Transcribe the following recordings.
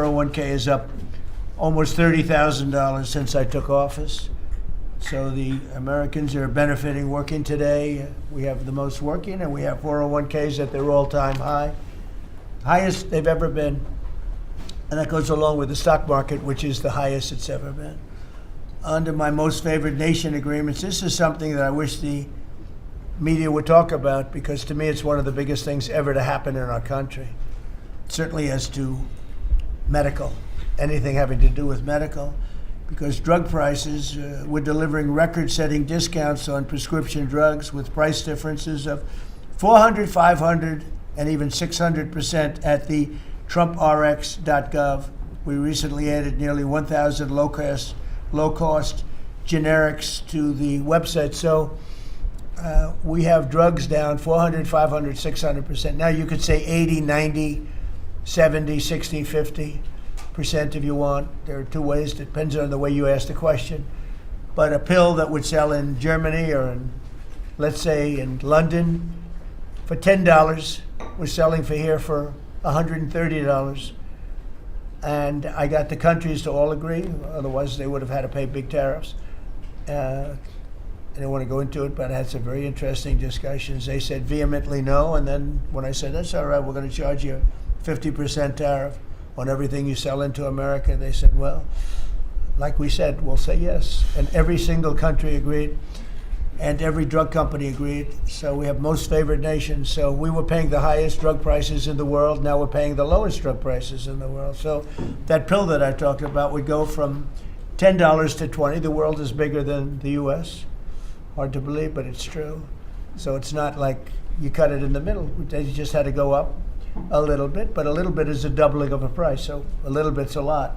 401k is up almost $30,000 since I took office. So the Americans are benefiting working today. We have the most working, and we have 401ks at their all-time high, highest they've ever been. And that goes along with the stock market, which is the highest it's ever been. Under my most favored nation agreements, this is something that I wish the media would talk about, because to me it's one of the biggest things ever to happen in our country. Certainly as to medical, anything having to do with medical, because drug prices, we're delivering record-setting discounts on prescription drugs with price differences of 400, 500, and even 600% at the TrumpRx.gov. We recently added nearly 1,000 low-cost generics to the website. So we have drugs down 400, 500, 600%. Now you could say 80, 90, 70, 60, 50% if you want. There are two ways. It depends on the way you ask the question. But a pill that would sell in Germany or in, let's say, in London for $10, we're selling for here for $130. And I got the countries to all agree. Otherwise, they would have had to pay big tariffs. I don't want to go into it, but I had some very interesting discussions. They said vehemently no, and then when I said, that's all right, we're going to charge you a 50% tariff on everything you sell into America, they said, well, like we said, we'll say yes. And every single country agreed, and every drug company agreed. So we have most favored nation. So we were paying the highest drug prices in the world. Now we're paying the lowest drug prices in the world. So that pill that I talked about would go from $10 to $20. The world is bigger than the U.S. Hard to believe, but it's true. So it's not like you cut it in the middle. They just had to go up a little bit, but a little bit is a doubling of a price. So a little bit's a lot.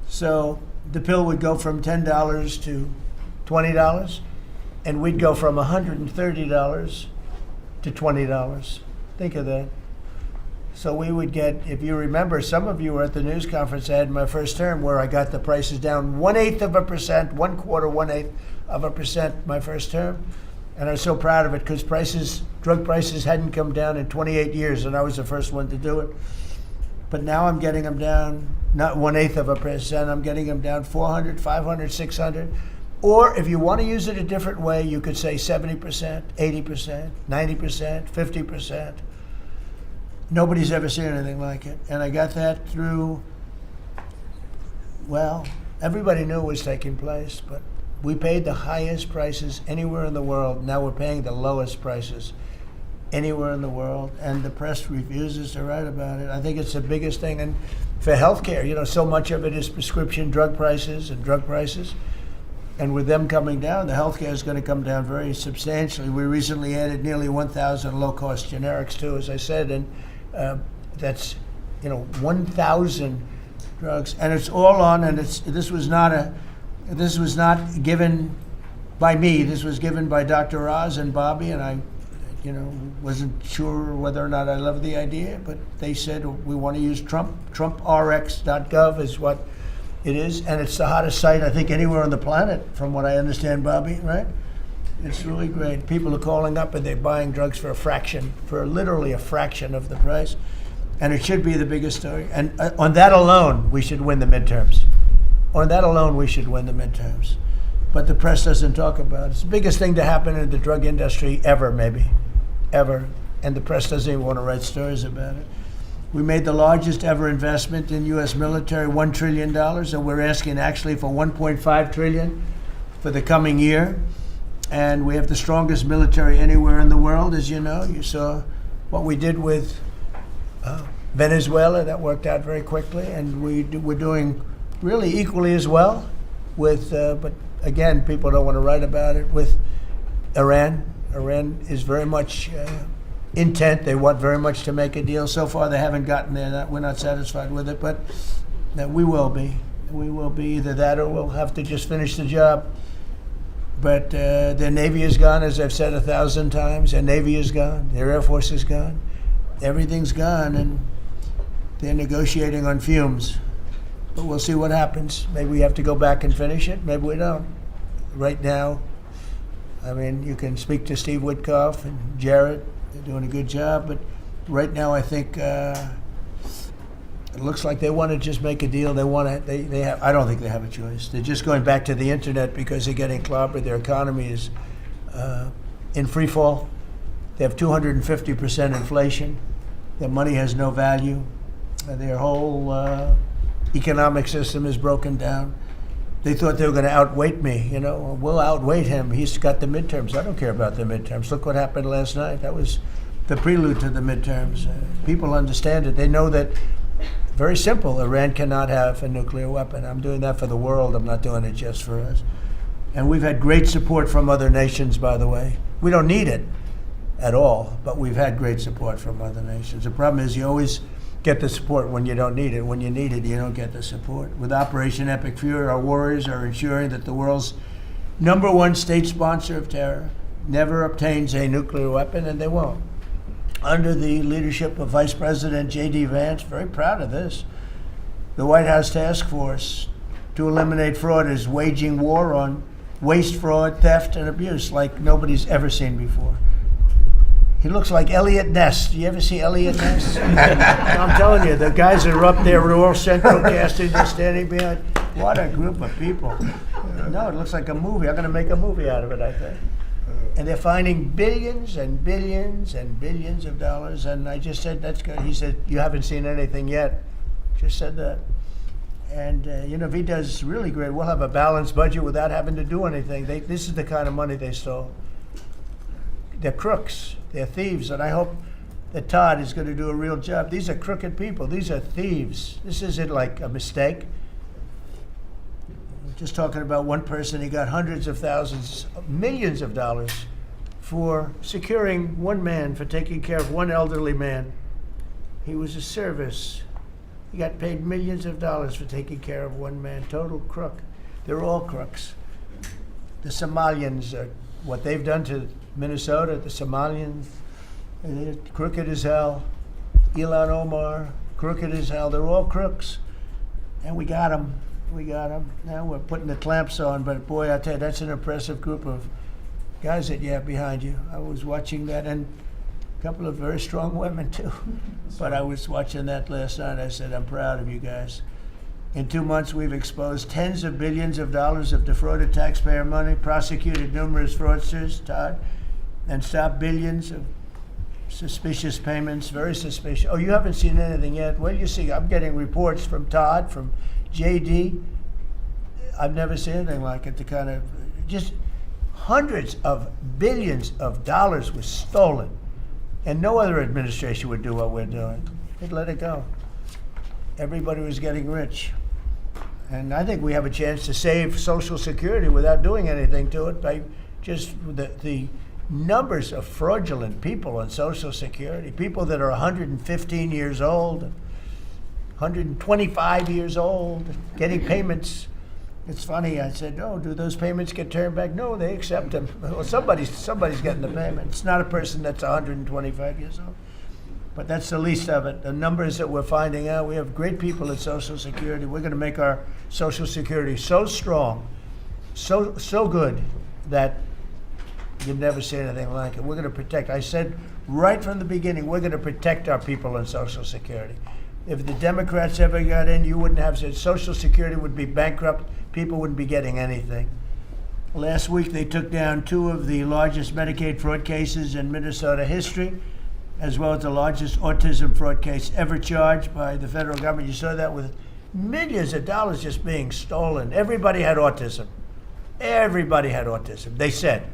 So the pill would go from $10 to $20. And we'd go from $130 to $20. Think of that. So we would get, if you remember, some of you were at the news conference I had in my first term where I got the prices down 1/8%, 1/4% my first term. And I was so proud of it because drug prices hadn't come down in 28 years, and I was the first one to do it. But now I'm getting them down, not 1/8%, I'm getting them down 400, 500, 600. Or if you want to use it a different way, you could say 70%, 80%, 90%, 50%. Nobody's ever seen anything like it. And I got that through, well, everybody knew it was taking place, but we paid the highest prices anywhere in the world. Now we're paying the lowest prices anywhere in the world, and the press refuses to write about it. I think it's the biggest thing. And for healthcare, so much of it is prescription drug prices and drug prices. And with them coming down, the healthcare is going to come down very substantially. We recently added nearly 1,000 low-cost generics too, as I said, and that's 1,000 drugs, and it's all on. And this was not given by me. This was given by Dr. Oz and Bobby, and I, wasn't sure whether or not I loved the idea, but they said we want to use Trump. TrumpRx.gov is what it is, and it's the hottest site, I think, anywhere on the planet, from what I understand, Bobby, right? It's really great. People are calling up and they're buying drugs for literally a fraction of the price. And it should be the biggest story. And on that alone, we should win the midterms. On that alone, we should win the midterms. But the press doesn't talk about it. It's the biggest thing to happen in the drug industry ever, maybe. Ever. And the press doesn't even want to write stories about it. We made the largest ever investment in U.S. military, $1 trillion, and we're asking actually for $1.5 trillion for the coming year. And we have the strongest military anywhere in the world, as you know. You saw what we did with Venezuela. That worked out very quickly, and we're doing really equally as well with, but again, people don't want to write about it, with Iran. Iran is very much intent. They want very much to make a deal. So far, they haven't gotten there. We're not satisfied with it, but we will be. We will be either that or we'll have to just finish the job. But their Navy is gone, as I've said 1,000 times. Their Navy is gone. Their Air Force is gone. Everything's gone, and they're negotiating on fumes. But we'll see what happens. Maybe we have to go back and finish it. Maybe we don't. Right now, I mean, you can speak to Steve Witkoff and Jared. They're doing a good job, but right now I think It looks like they want to just make a deal. They want to. They have. I don't think they have a choice. They're just going back to the internet because they're getting clobbered. Their economy is in free fall. They have 250% inflation. Their money has no value. Their whole economic system is broken down. They thought they were going to outweight me. You know, we'll outweight him. He's got the midterms. I don't care about the midterms. Look what happened last night. That was the prelude to the midterms. People understand it. They know that. Very simple. Iran cannot have a nuclear weapon. I'm doing that for the world. I'm not doing it just for us. And we've had great support from other nations, by the way. We don't need it at all, but we've had great support from other nations. The problem is you always get the support when you don't need it. When you need it, you don't get the support. With Operation Epic Fury, our warriors are ensuring that the world's #1 state sponsor of terror never obtains a nuclear weapon, and they won't. Under the leadership of Vice President J.D. Vance, very proud of this, the White House Task Force to eliminate fraud is waging war on waste, fraud, theft, and abuse like nobody's ever seen before. He looks like Elliot Ness. Do you ever see Elliot Ness? I'm telling you, the guys that are up there, all Central Casting, they're standing behind. What a group of people. No, it looks like a movie. I'm going to make a movie out of it, I think. And they're finding billions and billions and billions of dollars. And I just said, that's good. He said, you haven't seen anything yet. Just said that. And, if he does really great, we'll have a balanced budget without having to do anything. This is the kind of money they stole. They're crooks. They're thieves. And I hope that Todd is going to do a real job. These are crooked people. These are thieves. This isn't like a mistake. Just talking about one person, he got hundreds of thousands, millions of dollars for securing one man, for taking care of one elderly man. He was a service. He got paid millions of dollars for taking care of one man. Total crook. They're all crooks. The Somalians, what they've done to Minnesota, the Somalians, they're crooked as hell. Ilhan Omar, crooked as hell. They're all crooks. And we got them. We got them. Now we're putting the clamps on, but boy, I tell you, that's an impressive group of guys that you have behind you. I was watching that, and a couple of very strong women too. But I was watching that last night. I said, I'm proud of you guys. In 2 months, we've exposed tens of billions of dollars of defrauded taxpayer money, prosecuted numerous fraudsters, Todd, and stopped billions of suspicious payments, very suspicious. Oh, you haven't seen anything yet? Well, you see, I'm getting reports from Todd, from JD. I've never seen anything like it. The kind of just hundreds of billions of dollars was stolen, and no other administration would do what we're doing. They'd let it go. Everybody was getting rich, and I think we have a chance to save Social Security without doing anything to it by just the numbers of fraudulent people on Social Security, people that are 115 years old. 125 years old, getting payments. It's funny, I said, oh, do those payments get turned back? No, they accept them. Well, somebody's getting the payment. It's not a person that's 125 years old. But that's the least of it. The numbers that we're finding out, we have great people at Social Security. We're going to make our Social Security so strong, so good, that you've never seen anything like it. We're going to protect. I said right from the beginning, we're going to protect our people on Social Security. If the Democrats ever got in, you wouldn't have said Social Security would be bankrupt. People wouldn't be getting anything. Last week, they took down 2 of the largest Medicaid fraud cases in Minnesota history, as well as the largest autism fraud case ever charged by the federal government. You saw that with millions of dollars just being stolen. Everybody had autism. Everybody had autism, they said.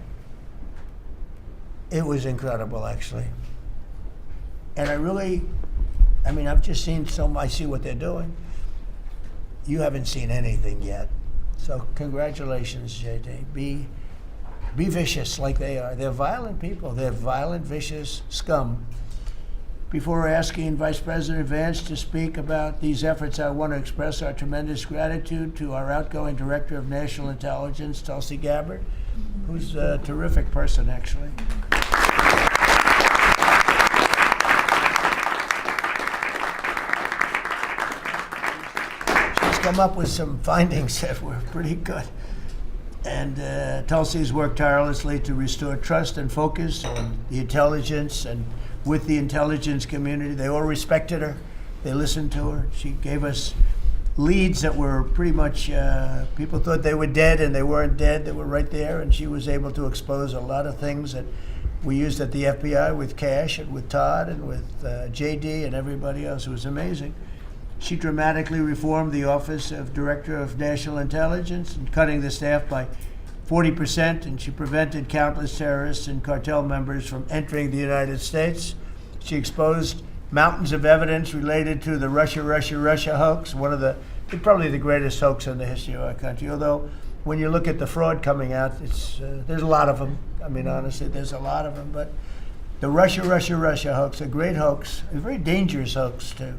It was incredible, actually. And I've just seen I see what they're doing. You haven't seen anything yet. So congratulations, JD. Be vicious like they are. They're violent people. They're violent, vicious scum. Before asking Vice President Vance to speak about these efforts, I want to express our tremendous gratitude to our outgoing Director of National Intelligence, Tulsi Gabbard, who's a terrific person, actually. Come up with some findings that were pretty good. And Tulsi's worked tirelessly to restore trust and focus on the intelligence and with the intelligence community. They all respected her. They listened to her. She gave us leads that were pretty much, people thought they were dead and they weren't dead. They were right there, and she was able to expose a lot of things that we used at the FBI with Cash and with Todd and with JD and everybody else. It was amazing. She dramatically reformed the Office of Director of National Intelligence and cutting the staff by 40%, and she prevented countless terrorists and cartel members from entering the United States. She exposed mountains of evidence related to the Russia hoax, probably the greatest hoax in the history of our country. Although, when you look at the fraud coming out, there's a lot of them. I mean, honestly, there's a lot of them. But the Russia hoax, a great hoax, a very dangerous hoax too,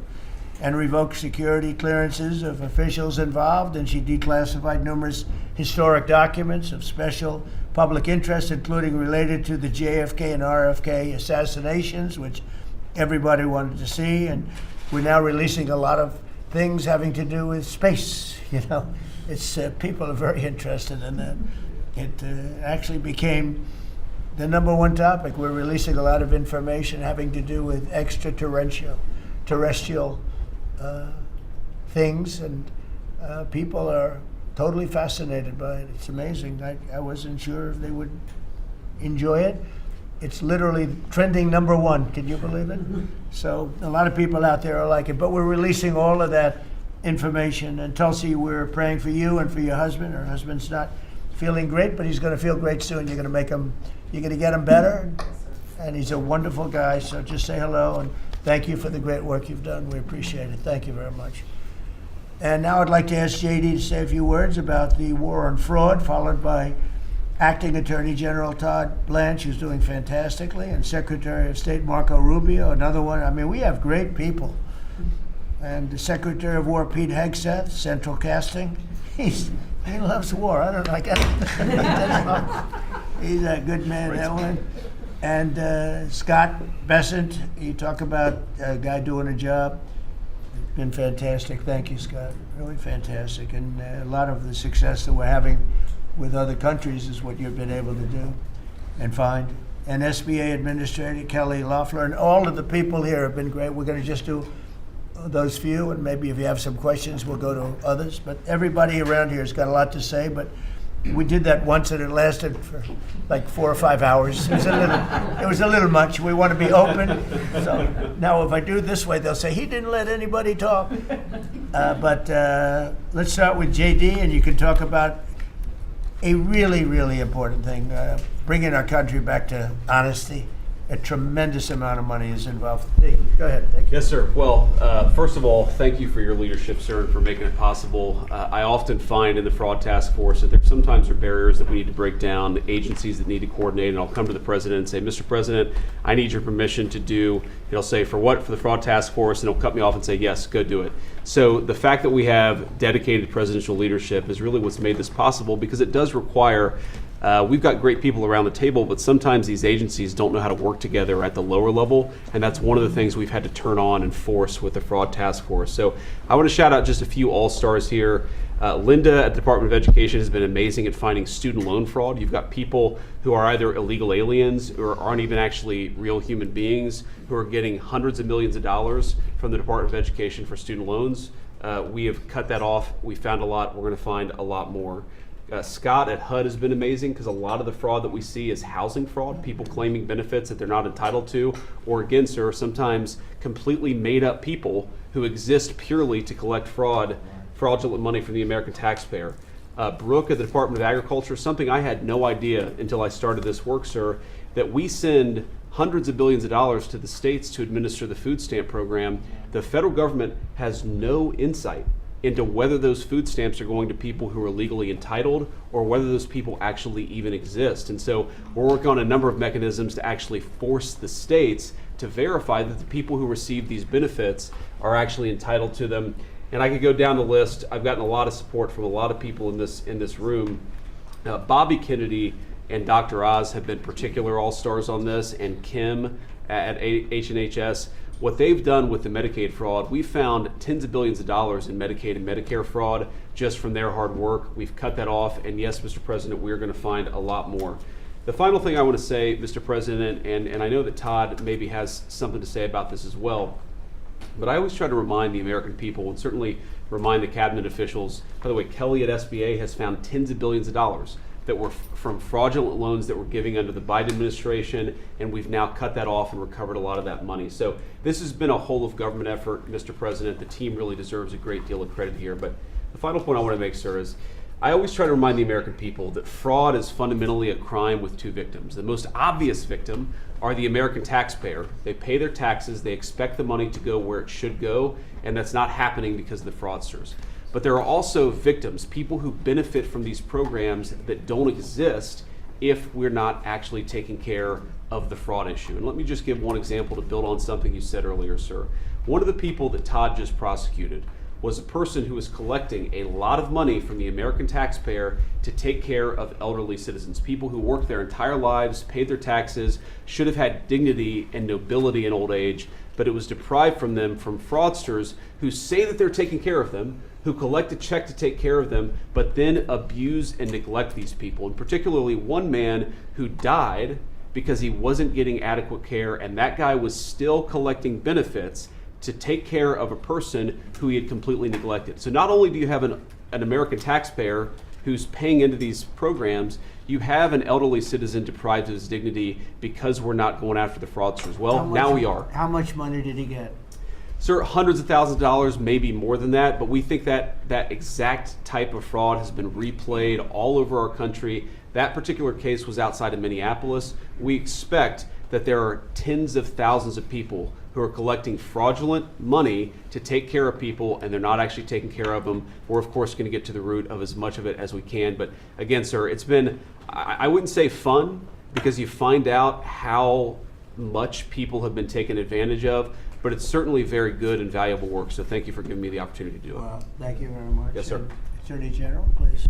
and revoked security clearances of officials involved, and she declassified numerous historic documents of special public interest, including related to the JFK and RFK assassinations, which everybody wanted to see. And we're now releasing a lot of things having to do with space. It's people are very interested in that. It actually became the number one topic. We're releasing a lot of information having to do with terrestrial things, and people are totally fascinated by it. It's amazing. I wasn't sure if they would enjoy it. It's literally trending number one. Can you believe it? So a lot of people out there are like it, but we're releasing all of that information. And Tulsi, we're praying for you and for your husband. Her husband's not feeling great, but he's going to feel great soon. You're going to get him better, and he's a wonderful guy. So just say hello, and thank you for the great work you've done. We appreciate it. Thank you very much. And now I'd like to ask JD to say a few words about the war on fraud, followed by Acting Attorney General Todd Blanche, who's doing fantastically, and Secretary of State Marco Rubio, another one. I mean, we have great people. And the Secretary of War Pete Hegseth, Central Casting. He loves war. I don't like it. He's a good man, that one. And Scott Bessent, you talk about a guy doing a job. It's been fantastic. Thank you, Scott. Really fantastic. And a lot of the success that we're having with other countries is what you've been able to do and find. And SBA Administrator Kelly Loeffler, and all of the people here have been great. We're going to just do those few, and maybe if you have some questions, we'll go to others. But everybody around here has got a lot to say, but we did that once and it lasted for like 4 or 5 hours. It was a little much. We want to be open. So now if I do it this way, they'll say, he didn't let anybody talk. But let's start with JD, and you can talk about a really, really important thing, bringing our country back to honesty. A tremendous amount of money is involved. Hey, go ahead. Thank you. Yes, sir. Well, first of all, thank you for your leadership, sir, and for making it possible. I often find in the fraud task force that there sometimes are barriers that we need to break down, agencies that need to coordinate, and I'll come to the president and say, Mr. President, I need your permission to do, he'll say, for what? For the fraud task force, and he'll cut me off and say, yes, go do it. So the fact that we have dedicated presidential leadership is really what's made this possible, because it does require we've got great people around the table, but sometimes these agencies don't know how to work together at the lower level, and that's one of the things we've had to turn on and force with the fraud task force. So I want to shout out just a few all-stars here. Linda at the Department of Education has been amazing at finding student loan fraud. You've got people who are either illegal aliens or aren't even actually real human beings who are getting hundreds of millions of dollars from the Department of Education for student loans. We have cut that off. We found a lot. We're going to find a lot more. Scott at HUD has been amazing, because a lot of the fraud that we see is housing fraud, people claiming benefits that they're not entitled to, or again, sir, sometimes completely made up people who exist purely to collect fraudulent money from the American taxpayer. Brooke at the Department of Agriculture, something I had no idea until I started this work, sir, that we send hundreds of billions of dollars to the states to administer the food stamp program. The federal government has no insight into whether those food stamps are going to people who are legally entitled or whether those people actually even exist. And so we're working on a number of mechanisms to actually force the states to verify that the people who receive these benefits are actually entitled to them. And I could go down the list. I've gotten a lot of support from a lot of people in this room. Bobby Kennedy and Dr. Oz have been particular all-stars on this, and Kim at H&HS. What they've done with the Medicaid fraud, we've found tens of billions of dollars in Medicaid and Medicare fraud just from their hard work. We've cut that off, and yes, Mr. President, we're going to find a lot more. The final thing I want to say, Mr. President, and I know that Todd maybe has something to say about this as well, But I always try to remind the American people, and certainly remind the cabinet officials. By the way, Kelly at SBA has found tens of billions of dollars that were from fraudulent loans that were giving under the Biden administration, and we've now cut that off and recovered a lot of that money. So this has been a whole of government effort, Mr. President. The team really deserves a great deal of credit here. But the final point I want to make, sir, is I always try to remind the American people that fraud is fundamentally a crime with two victims. The most obvious victim are the American taxpayer. They pay their taxes, they expect the money to go where it should go, and that's not happening because of the fraudsters. But there are also victims, people who benefit from these programs that don't exist if we're not actually taking care of the fraud issue. And let me just give one example to build on something you said earlier, sir. One of the people that Todd just prosecuted was a person who was collecting a lot of money from the American taxpayer to take care of elderly citizens, people who worked their entire lives, paid their taxes, should have had dignity and nobility in old age, but it was deprived from them from fraudsters who say that they're taking care of them, who collect a check to take care of them, but then abuse and neglect these people. And particularly one man who died because he wasn't getting adequate care, and that guy was still collecting benefits to take care of a person who he had completely neglected. So not only do you have an American taxpayer who's paying into these programs, you have an elderly citizen deprived of his dignity because we're not going after the fraudsters. Well, now we are. How much money did he get? Sir, hundreds of thousands of dollars, maybe more than that, but we think that that exact type of fraud has been replayed all over our country. That particular case was outside of Minneapolis. We expect that there are tens of thousands of people who are collecting fraudulent money to take care of people, and they're not actually taking care of them. We're, of course, going to get to the root of as much of it as we can. But again, sir, it's been, I wouldn't say fun, because you find out how much people have been taken advantage of, but it's certainly very good and valuable work. So thank you for giving me the opportunity to do it. Well, thank you very much. Yes, sir. Attorney General, please.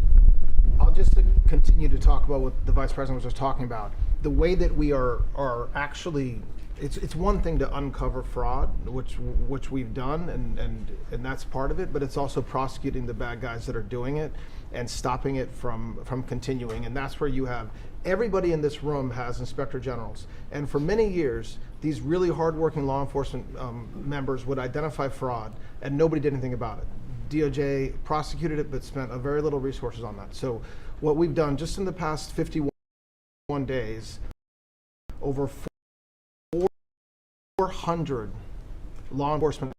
I'll just continue to talk about what the Vice President was just talking about. The way that we are actually, it's one thing to uncover fraud, which we've done, and that's part of it, but it's also prosecuting the bad guys that are doing it and stopping it from continuing. And that's where you have, everybody in this room has inspector generals. And for many years, these really hardworking law enforcement members would identify fraud, and nobody did anything about it. DOJ prosecuted it, but spent a very little resources on that. So what we've done just in the past 51 days, over 400 law enforcement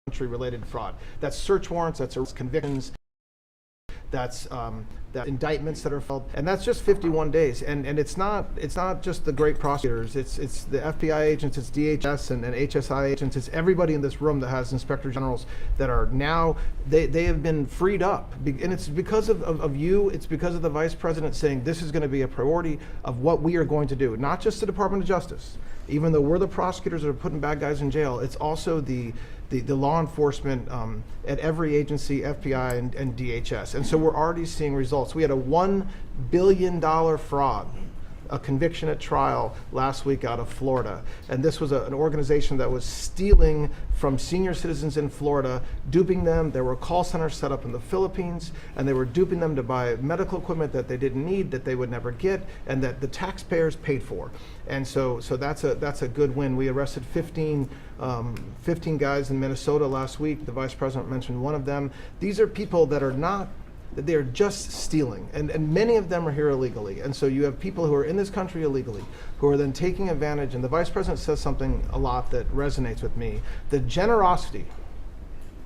country-related fraud. That's search warrants, that's convictions, that's indictments that are filed, and that's just 51 days. And it's not just the great prosecutors. It's the FBI agents, it's DHS and HSI agents. It's everybody in this room that has inspector generals that are now they have been freed up, and it's because of you. It's because of the Vice President saying this is going to be a priority of what we are going to do. Not just the Department of Justice, even though we're the prosecutors that are putting bad guys in jail. It's also the law enforcement at every agency, FBI and DHS. And so we're already seeing results. We had a $1 billion fraud, a conviction at trial last week out of Florida. And this was an organization that was stealing from senior citizens in Florida, duping them. There were call centers set up in the Philippines, and they were duping them to buy medical equipment that they didn't need, that they would never get, and that the taxpayers paid for. And so that's a good win. We arrested 15 guys in Minnesota last week. The Vice President mentioned one of them. These are people that are not, they're just stealing, and many of them are here illegally. And so you have people who are in this country illegally, who are then taking advantage, and the Vice President says something a lot that resonates with me. The generosity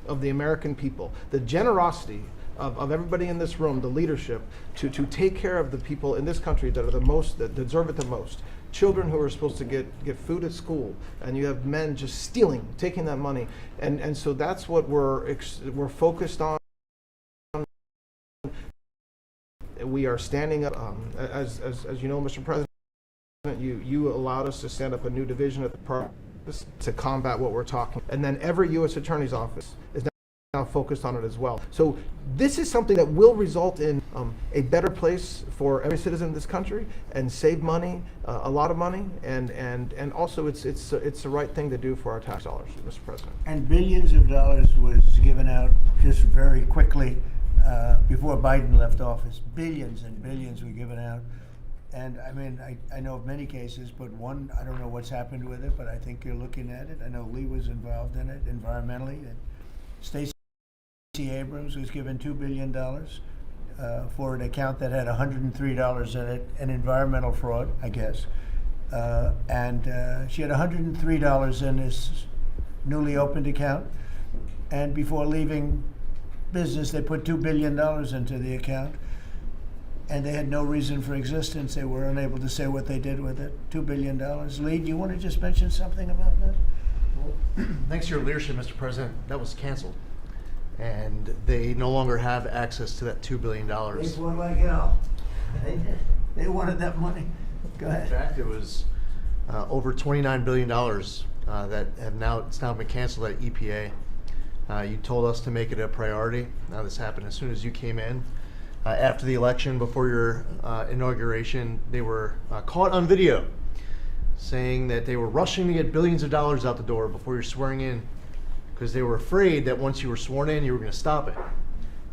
of the American people, the generosity of everybody in this room, the leadership, to take care of the people in this country that are the most, that deserve it the most. Children who are supposed to get food at school, and you have men just stealing, taking that money. And so that's what we're focused on. We are standing up, as you know, Mr. President, you allowed us to stand up a new division at the Department to combat what we're talking. And then every U.S. Attorney's Office is now focused on it as well. So this is something that will result in a better place for every citizen in this country and save money, a lot of money, and also it's the right thing to do for our tax dollars, Mr. President. And billions of dollars was given out just very quickly before Biden left office. Billions and billions were given out. And I mean, I know of many cases, but one, I don't know what's happened with it, but I think you're looking at it. I know Lee was involved in it environmentally. And Stacey Abrams was given $2 billion for an account that had $103 in it, an environmental fraud, I guess. And she had $103 in this newly opened account. And before leaving business, they put $2 billion into the account. And they had no reason for existence. They were unable to say what they did with it. $2 billion. Lee, do you want to just mention something about that? Thanks to your leadership, Mr. President, that was canceled. And they no longer have access to that $2 billion. They were like hell. They wanted that money. Go In ahead. fact, it was over $29 billion that it's now been canceled at EPA. You told us to make it a priority. Now this happened as soon as you came in. After the election, before your inauguration, they were caught on video saying that they were rushing to get billions of dollars out the door before you're swearing in because they were afraid that once you were sworn in, you were going to stop it.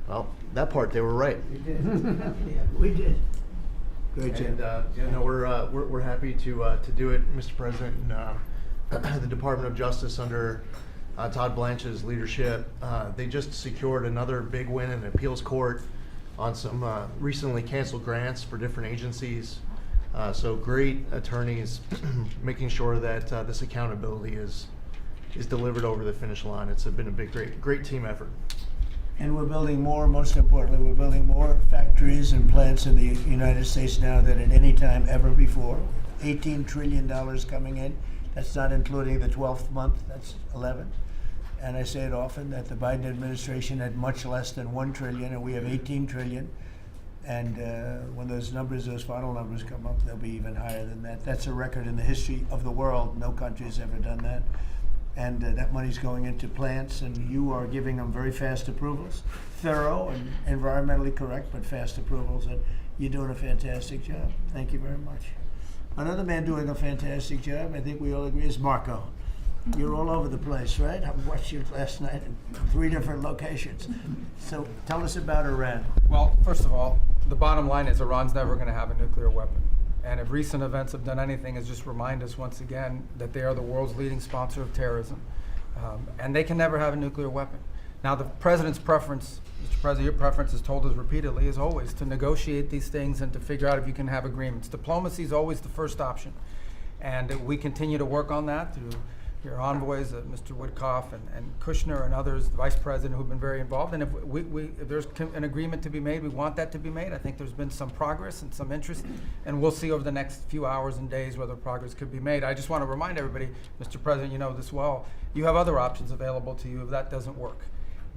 Well, that part, they were right. We did. Yeah, we did. Great And job. we're happy to do it, Mr. President. And, the Department of Justice under Todd Blanche's leadership, they just secured another big win in the appeals court on some recently canceled grants for different agencies. So great attorneys making sure that this accountability is delivered over the finish line. It's been a great team effort. And we're building more, most importantly, we're building more factories and plants in the United States now than at any time ever before. $18 trillion coming in. That's not including the 12th month, that's 11. And I say it often that the Biden administration had much less than 1 trillion and we have 18 trillion. And when those final numbers come up, they'll be even higher than that. That's a record in the history of the world. No country has ever done that. And that money's going into plants, and you are giving them very fast approvals, thorough and environmentally correct, but fast approvals. And you're doing a fantastic job. Thank you very much. Another man doing a fantastic job, I think we all agree, is Marco. You're all over the place, right? I watched you last night in 3 different locations. So tell us about Iran. Well, first of all, the bottom line is Iran's never going to have a nuclear weapon. And if recent events have done anything, is just remind us once again that they are the world's leading sponsor of terrorism. And they can never have a nuclear weapon. Now, the president's preference, Mr. President, your preference is told us repeatedly, is always to negotiate these things and to figure out if you can have agreements. Diplomacy is always the first option. And we continue to work on that through your envoys, Mr. Woodcoff and Kushner and others, the vice president, who've been very involved. And if there's an agreement to be made, we want that to be made. I think there's been some progress and some interest, and we'll see over the next few hours and days whether progress could be made. I just want to remind everybody, Mr. President, you know this well, you have other options available to you if that doesn't work.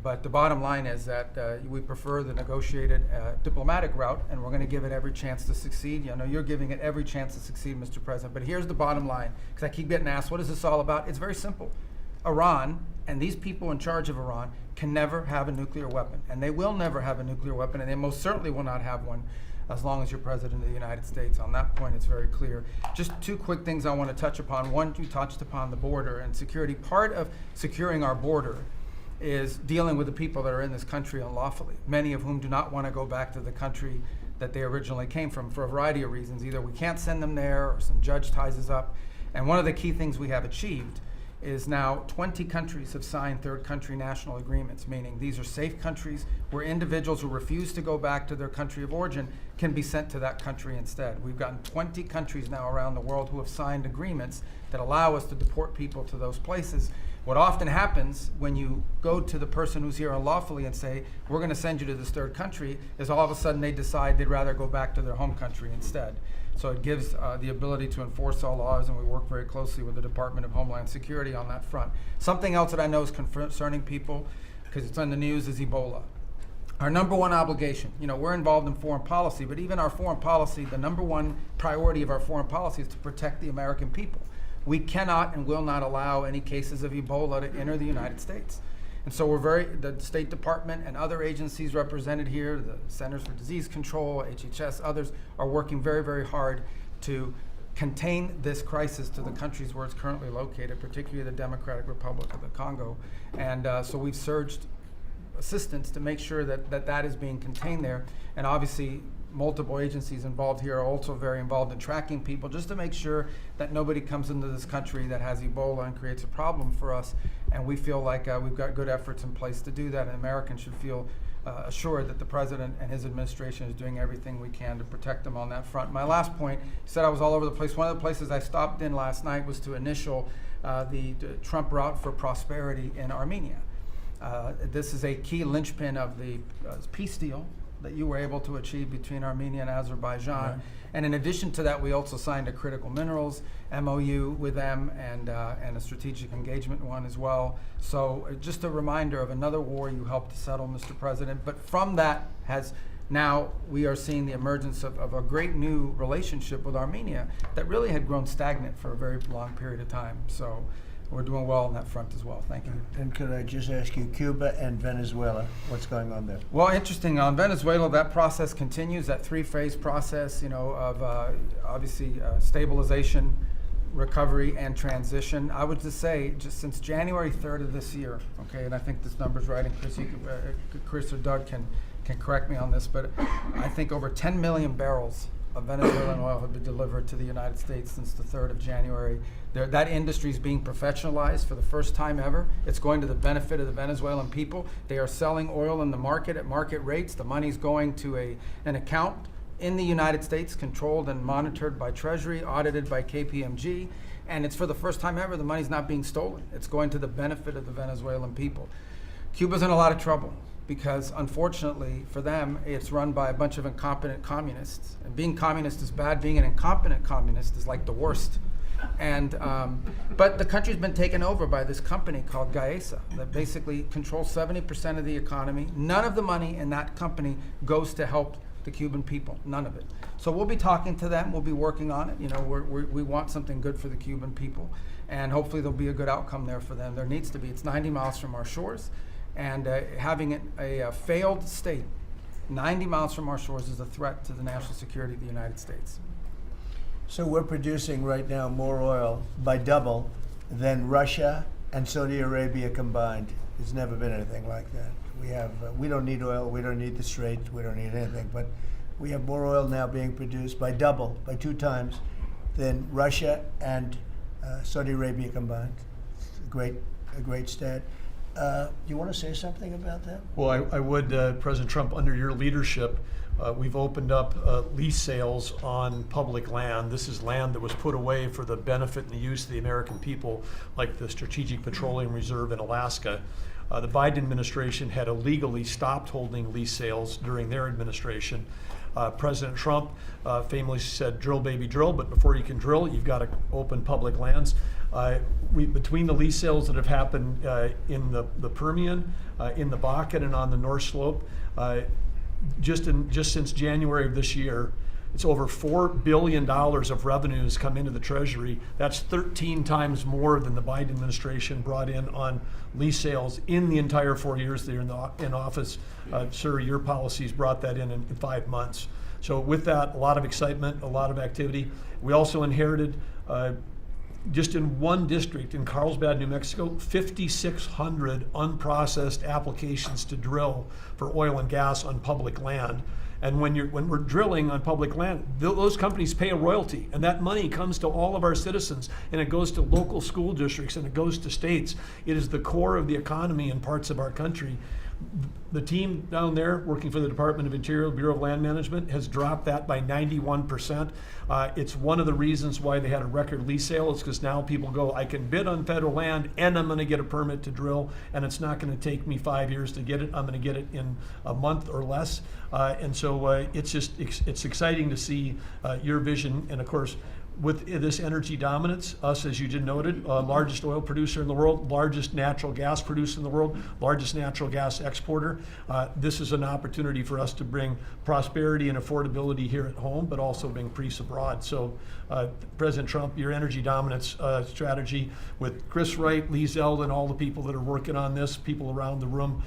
But the bottom line is that we prefer the negotiated diplomatic route, and we're going to give it every chance to succeed. You know, you're giving it every chance to succeed, Mr. President. But here's the bottom line, because I keep getting asked, what is this all about? It's very simple. Iran and these people in charge of Iran can never have a nuclear weapon, and they will never have a nuclear weapon, and they most certainly will not have one as long as you're President of the United States. On that point, it's very clear. Just 2 quick things I want to touch upon. One, you touched upon the border and security. Part of securing our border is dealing with the people that are in this country unlawfully, many of whom do not want to go back to the country that they originally came from for a variety of reasons. Either we can't send them there or some judge ties us up. And one of the key things we have achieved is now 20 countries have signed third country national agreements, meaning these are safe countries where individuals who refuse to go back to their country of origin can be sent to that country instead. We've gotten 20 countries now around the world who have signed agreements that allow us to deport people to those places. What often happens when you go to the person who's here unlawfully and say, we're going to send you to this third country, is all of a sudden they decide they'd rather go back to their home country instead. So it gives the ability to enforce all laws, and we work very closely with the Department of Homeland Security on that front. Something else that I know is concerning people, because it's on the news, is Ebola. Our number one obligation, you know, we're involved in foreign policy, but even our foreign policy, the number one priority of our foreign policy is to protect the American people. We cannot and will not allow any cases of Ebola to enter the United States. And so the State Department and other agencies represented here, the Centers for Disease Control, HHS, others, are working very, very hard to contain this crisis to the countries where it's currently located, particularly the Democratic Republic of the Congo. And so we've surged assistance to make sure that is being contained there. And obviously, multiple agencies involved here are also very involved in tracking people, just to make sure that nobody comes into this country that has Ebola and creates a problem for us. And we feel like we've got good efforts in place to do that, and Americans should feel assured that the president and his administration is doing everything we can to protect them on that front. My last point, you said I was all over the place. One of the places I stopped in last night was to initial the Trump Route for Prosperity in Armenia. This is a key linchpin of the peace deal that you were able to achieve between Armenia and Azerbaijan. Right. And in addition to that, we also signed a critical minerals MOU with them and a strategic engagement one as well. So just a reminder of another war you helped to settle, Mr. President. But from that now we are seeing the emergence of a great new relationship with Armenia that really had grown stagnant for a very long period of time. So we're doing well on that front as well. Thank you. And could I just ask you, Cuba and Venezuela, what's going on there? Well, interesting. On Venezuela, that process continues, that three-phase process, of obviously stabilization, recovery, and transition. I would just say, just since January 3rd of this year, okay, and I think this number's right, and Chris or Doug can correct me on this, but I think over 10 million barrels of Venezuelan oil have been delivered to the United States since the 3rd of January. That industry is being professionalized for the first time ever. It's going to the benefit of the Venezuelan people. They are selling oil in the market at market rates. The money's going to an account in the United States, controlled and monitored by Treasury, audited by KPMG, and it's for the first time ever the money's not being stolen. It's going to the benefit of the Venezuelan people. Cuba's in a lot of trouble, because unfortunately for them, it's run by a bunch of incompetent communists. And being communist is bad, being an incompetent communist is like the worst. And but the country's been taken over by this company called Gaesa that basically controls 70% of the economy. None of the money in that company goes to help the Cuban people, none of it. So we'll be talking to them, we'll be working on it. We want something good for the Cuban people, and hopefully there'll be a good outcome there for them. There needs to be. It's 90 miles from our shores. And having a failed state 90 miles from our shores is a threat to the national security of the United States. So we're producing right now more oil by double than Russia and Saudi Arabia combined. There's never been anything like that. We don't need oil, we don't need the Straits, we don't need anything, but we have more oil now being produced by 2 times than Russia and Saudi Arabia combined. It's a great stat. Do you want to say something about that? Well, I would, President Trump, under your leadership, we've opened up lease sales on public land. This is land that was put away for the benefit and the use of the American people, like the Strategic Petroleum Reserve in Alaska. The Biden administration had illegally stopped holding lease sales during their administration. President Trump famously said, "Drill, baby, drill," but before you can drill, you've got to open public lands. Between the lease sales that have happened in the Permian, in the Bakken, and on the North Slope, just since January of this year, it's over $4 billion of revenues come into the Treasury. That's 13 times more than the Biden administration brought in on lease sales in the entire 4 years they're in office. Sir, your policies brought that in 5 months. So with that, a lot of excitement, a lot of activity. We also inherited, just in one district in Carlsbad, New Mexico, 5,600 unprocessed applications to drill for oil and gas on public land. And when we're drilling on public land, those companies pay a royalty, and that money comes to all of our citizens, and it goes to local school districts, and it goes to states. It is the core of the economy in parts of our country. The team down there working for the Department of Interior, Bureau of Land Management, has dropped that by 91%. It's one of the reasons why they had a record lease sale. It's because now people go, I can bid on federal land and I'm going to get a permit to drill, and it's not going to take me 5 years to get it. I'm going to get it in a month or less. And so it's exciting to see your vision. And of course, with this energy dominance, us, as you just noted, largest oil producer in the world, largest natural gas producer in the world, largest natural gas exporter. This is an opportunity for us to bring prosperity and affordability here at home, but also bring peace abroad. So President Trump, your energy dominance strategy with Chris Wright, Lee Zeldin, all the people that are working on this, people around the room,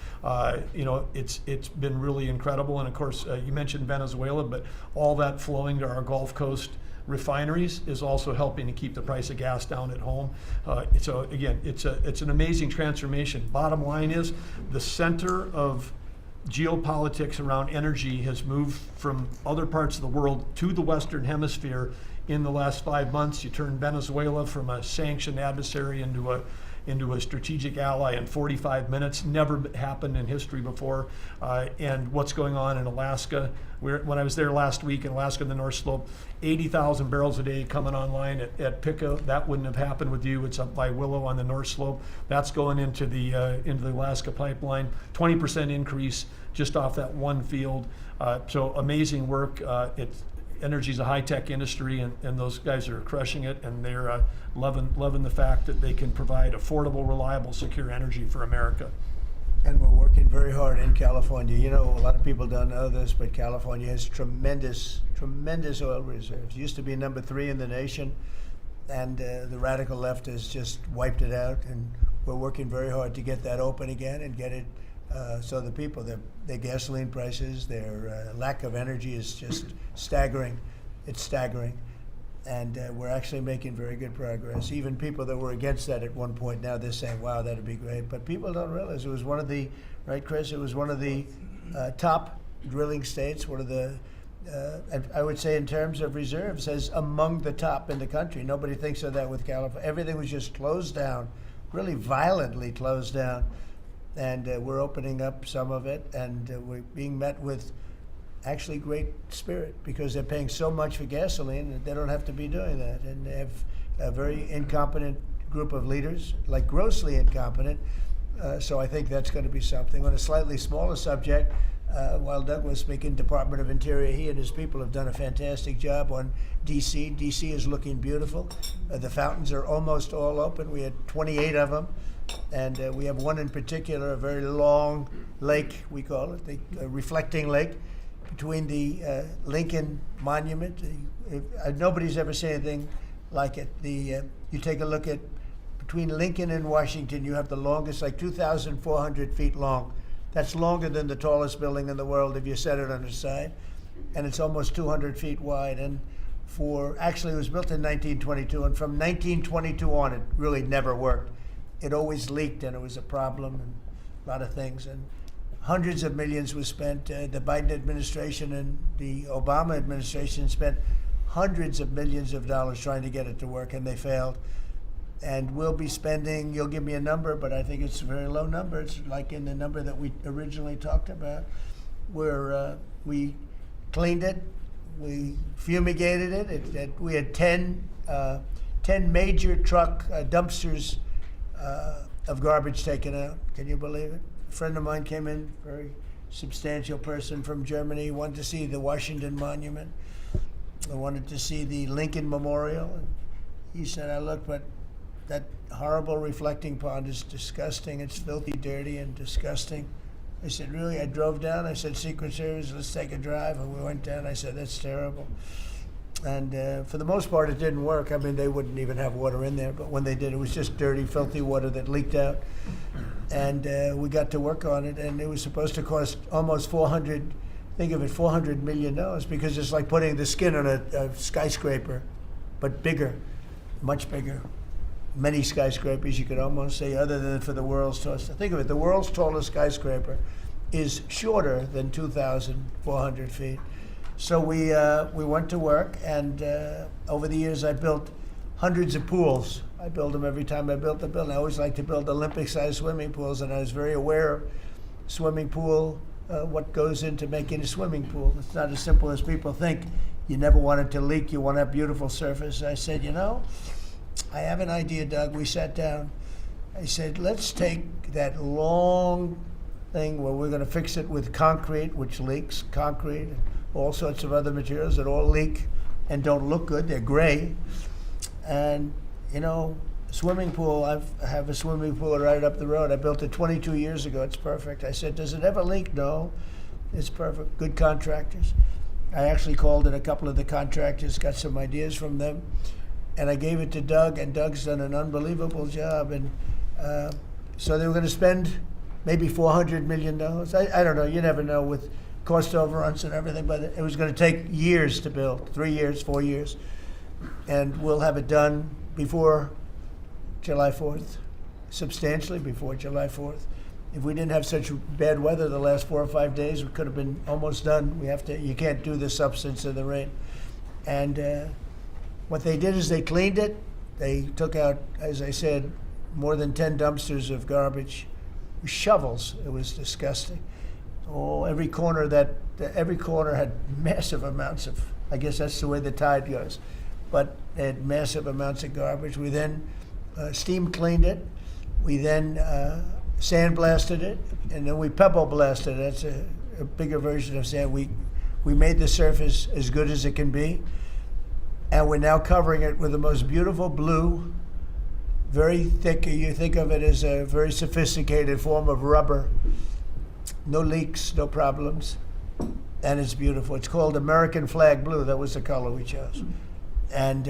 it's been really incredible. And of course, you mentioned Venezuela, but all that flowing to our Gulf Coast refineries is also helping to keep the price of gas down at home. So again, it's an amazing transformation. Bottom line is, the center of geopolitics around energy has moved from other parts of the world to the Western Hemisphere in the last 5 months. You turned Venezuela from a sanctioned adversary into a strategic ally in 45 minutes. Never happened in history before. And what's going on in Alaska. When I was there last week in Alaska, the North Slope, 80,000 barrels a day coming online at Pico. That wouldn't have happened with you. It's up by Willow on the North Slope. That's going into the Alaska pipeline. 20% increase just off that one field. So amazing work. Energy's a high-tech industry, and those guys are crushing it, and they're loving the fact that they can provide affordable, reliable, secure energy for America. And we're working very hard in California. You know, a lot of people don't know this, but California has tremendous oil reserves. Used to be number 3 in the nation, and the radical left has just wiped it out. And we're working very hard to get that open again and get it so the people, their gasoline prices, their lack of energy is just staggering. It's staggering. And we're actually making very good progress. Even people that were against that at one point, now they're saying, wow, that'd be great. But people don't realize it was one of the, right, Chris? It was one of the top drilling states, one of the, I would say in terms of reserves, as among the top in the country. Nobody thinks of that with California. Everything was just closed down, really violently closed down. And we're opening up some of it, and we're being met with actually great spirit, because they're paying so much for gasoline that they don't have to be doing that. And they have a very incompetent group of leaders, like grossly incompetent. So I think that's going to be something. On a slightly smaller subject, while Doug was speaking, Department of Interior, he and his people have done a fantastic job on D.C. D.C. is looking beautiful. The fountains are almost all open. We had 28 of them. And we have one in particular, a very long lake, we call it, the reflecting lake, between the Lincoln Monument. Nobody's ever seen anything like it. You take a look at, between Lincoln and Washington, you have the longest, like 2,400 feet long. That's longer than the tallest building in the world if you set it on its side. And it's almost 200 feet wide. And actually it was built in 1922, and from 1922 on, it really never worked. It always leaked, and it was a problem, and a lot of things. And hundreds of millions was spent. The Biden administration and the Obama administration spent hundreds of millions of dollars trying to get it to work, and they failed. And we'll be spending, you'll give me a number, but I think it's a very low number. It's like in the number that we originally talked about, where we cleaned it, we fumigated it. We had 10 major truck dumpsters of garbage taken out. Can you believe it? A friend of mine came in, very substantial person from Germany, wanted to see the Washington Monument. I wanted to see the Lincoln Memorial. And he said, I looked, but that horrible reflecting pond is disgusting. It's filthy, dirty, and disgusting. I said, really? I drove down. I said, Secret Service, let's take a drive. And we went down. I said, that's terrible. And for the most part, it didn't work. I mean, they wouldn't even have water in there. But when they did, it was just dirty, filthy water that leaked out. And we got to work on it. And it was supposed to cost almost $400 million, because it's like putting the skin on a skyscraper, but bigger, much bigger. Many skyscrapers, you could almost say, other than for the world's tallest. Think of it, the world's tallest skyscraper is shorter than 2,400 feet. So we went to work, and over the years I built hundreds of pools. I build them every time I built the building. I always like to build Olympic-sized swimming pools, and I was very aware of swimming pool, what goes into making a swimming pool. It's not as simple as people think. You never want it to leak. You want to have beautiful surface. I said, I have an idea, Doug. We sat down. I said, let's take that long thing where we're going to fix it with concrete, which leaks, concrete, all sorts of other materials that all leak and don't look good. They're gray. And, swimming pool, I have a swimming pool right up the road. I built it 22 years ago. It's perfect. I said, does it ever leak? No. It's perfect. Good contractors. I actually called in a couple of the contractors, got some ideas from them, and I gave it to Doug, and Doug's done an unbelievable job. And so they were going to spend maybe $400 million. I don't know. You never know with cost overruns and everything, but it was going to take years to build, 3 years, 4 years. And we'll have it done before July 4th, substantially before July 4th. If we didn't have such bad weather the last 4 or 5 days, we could have been almost done. You can't do the substance of the rain. And what they did is they cleaned it. They took out, as I said, more than 10 dumpsters of garbage, shovels. It was disgusting. Oh, every corner had massive amounts of, I guess that's the way the tide goes, but they had massive amounts of garbage. We then steam cleaned it. We then sandblasted it, and then we pebble blasted it. That's a bigger version of sand. We made the surface as good as it can be, and we're now covering it with the most beautiful blue, very thick. You think of it as a very sophisticated form of rubber. No leaks, no problems, and it's beautiful. It's called American Flag Blue. That was the color we chose. And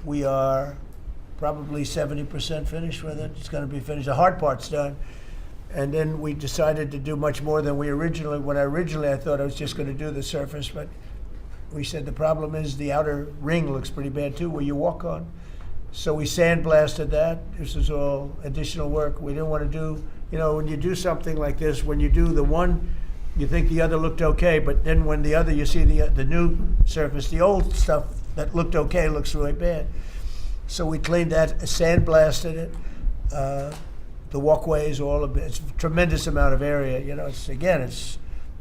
we are probably 70% finished with it. It's going to be finished. The hard part's done. And then we decided to do much more than originally I thought I was just going to do the surface, but we said the problem is the outer ring looks pretty bad too, where you walk on. So we sandblasted that. This is all additional work. We didn't want to do, when you do something like this, when you do the one, you think the other looked okay, but then when the other, you see the new surface, the old stuff that looked okay looks really bad. So we cleaned that, sandblasted it. The walkways, all of it. It's a tremendous amount of area.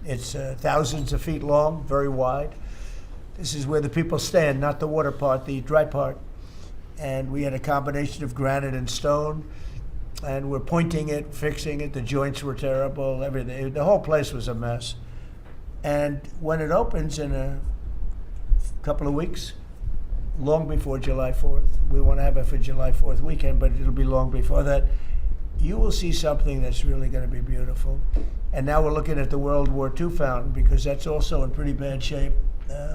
It's thousands of feet long, very wide. This is where the people stand, not the water part, the dry part. And we had a combination of granite and stone, and we're pointing it, fixing it. The joints were terrible, everything. The whole place was a mess. And when it opens in a couple of weeks, long before July 4th, we want to have it for July 4th weekend, but it'll be long before that, you will see something that's really going to be beautiful. And now we're looking at the World War II fountain, because that's also in pretty bad shape.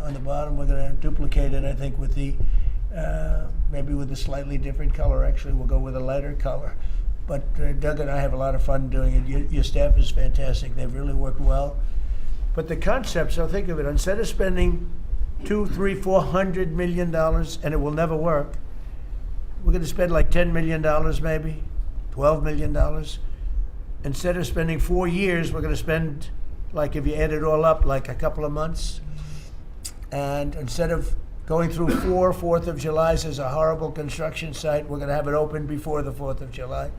On the bottom, we're going to duplicate it, I think, with the maybe with a slightly different color. Actually, we'll go with a lighter color. But Doug and I have a lot of fun doing it. Your staff is fantastic. They've really worked well. But the concept, so think of it, instead of spending $200, $300, $400 million, and it will never work, we're going to spend like $10 million maybe, $12 million. Instead of spending 4 years, we're going to spend, like if you add it all up, like a couple of months. And instead of going through 4th of Julys as a horrible construction site, we're going to have it open before the 4th of July.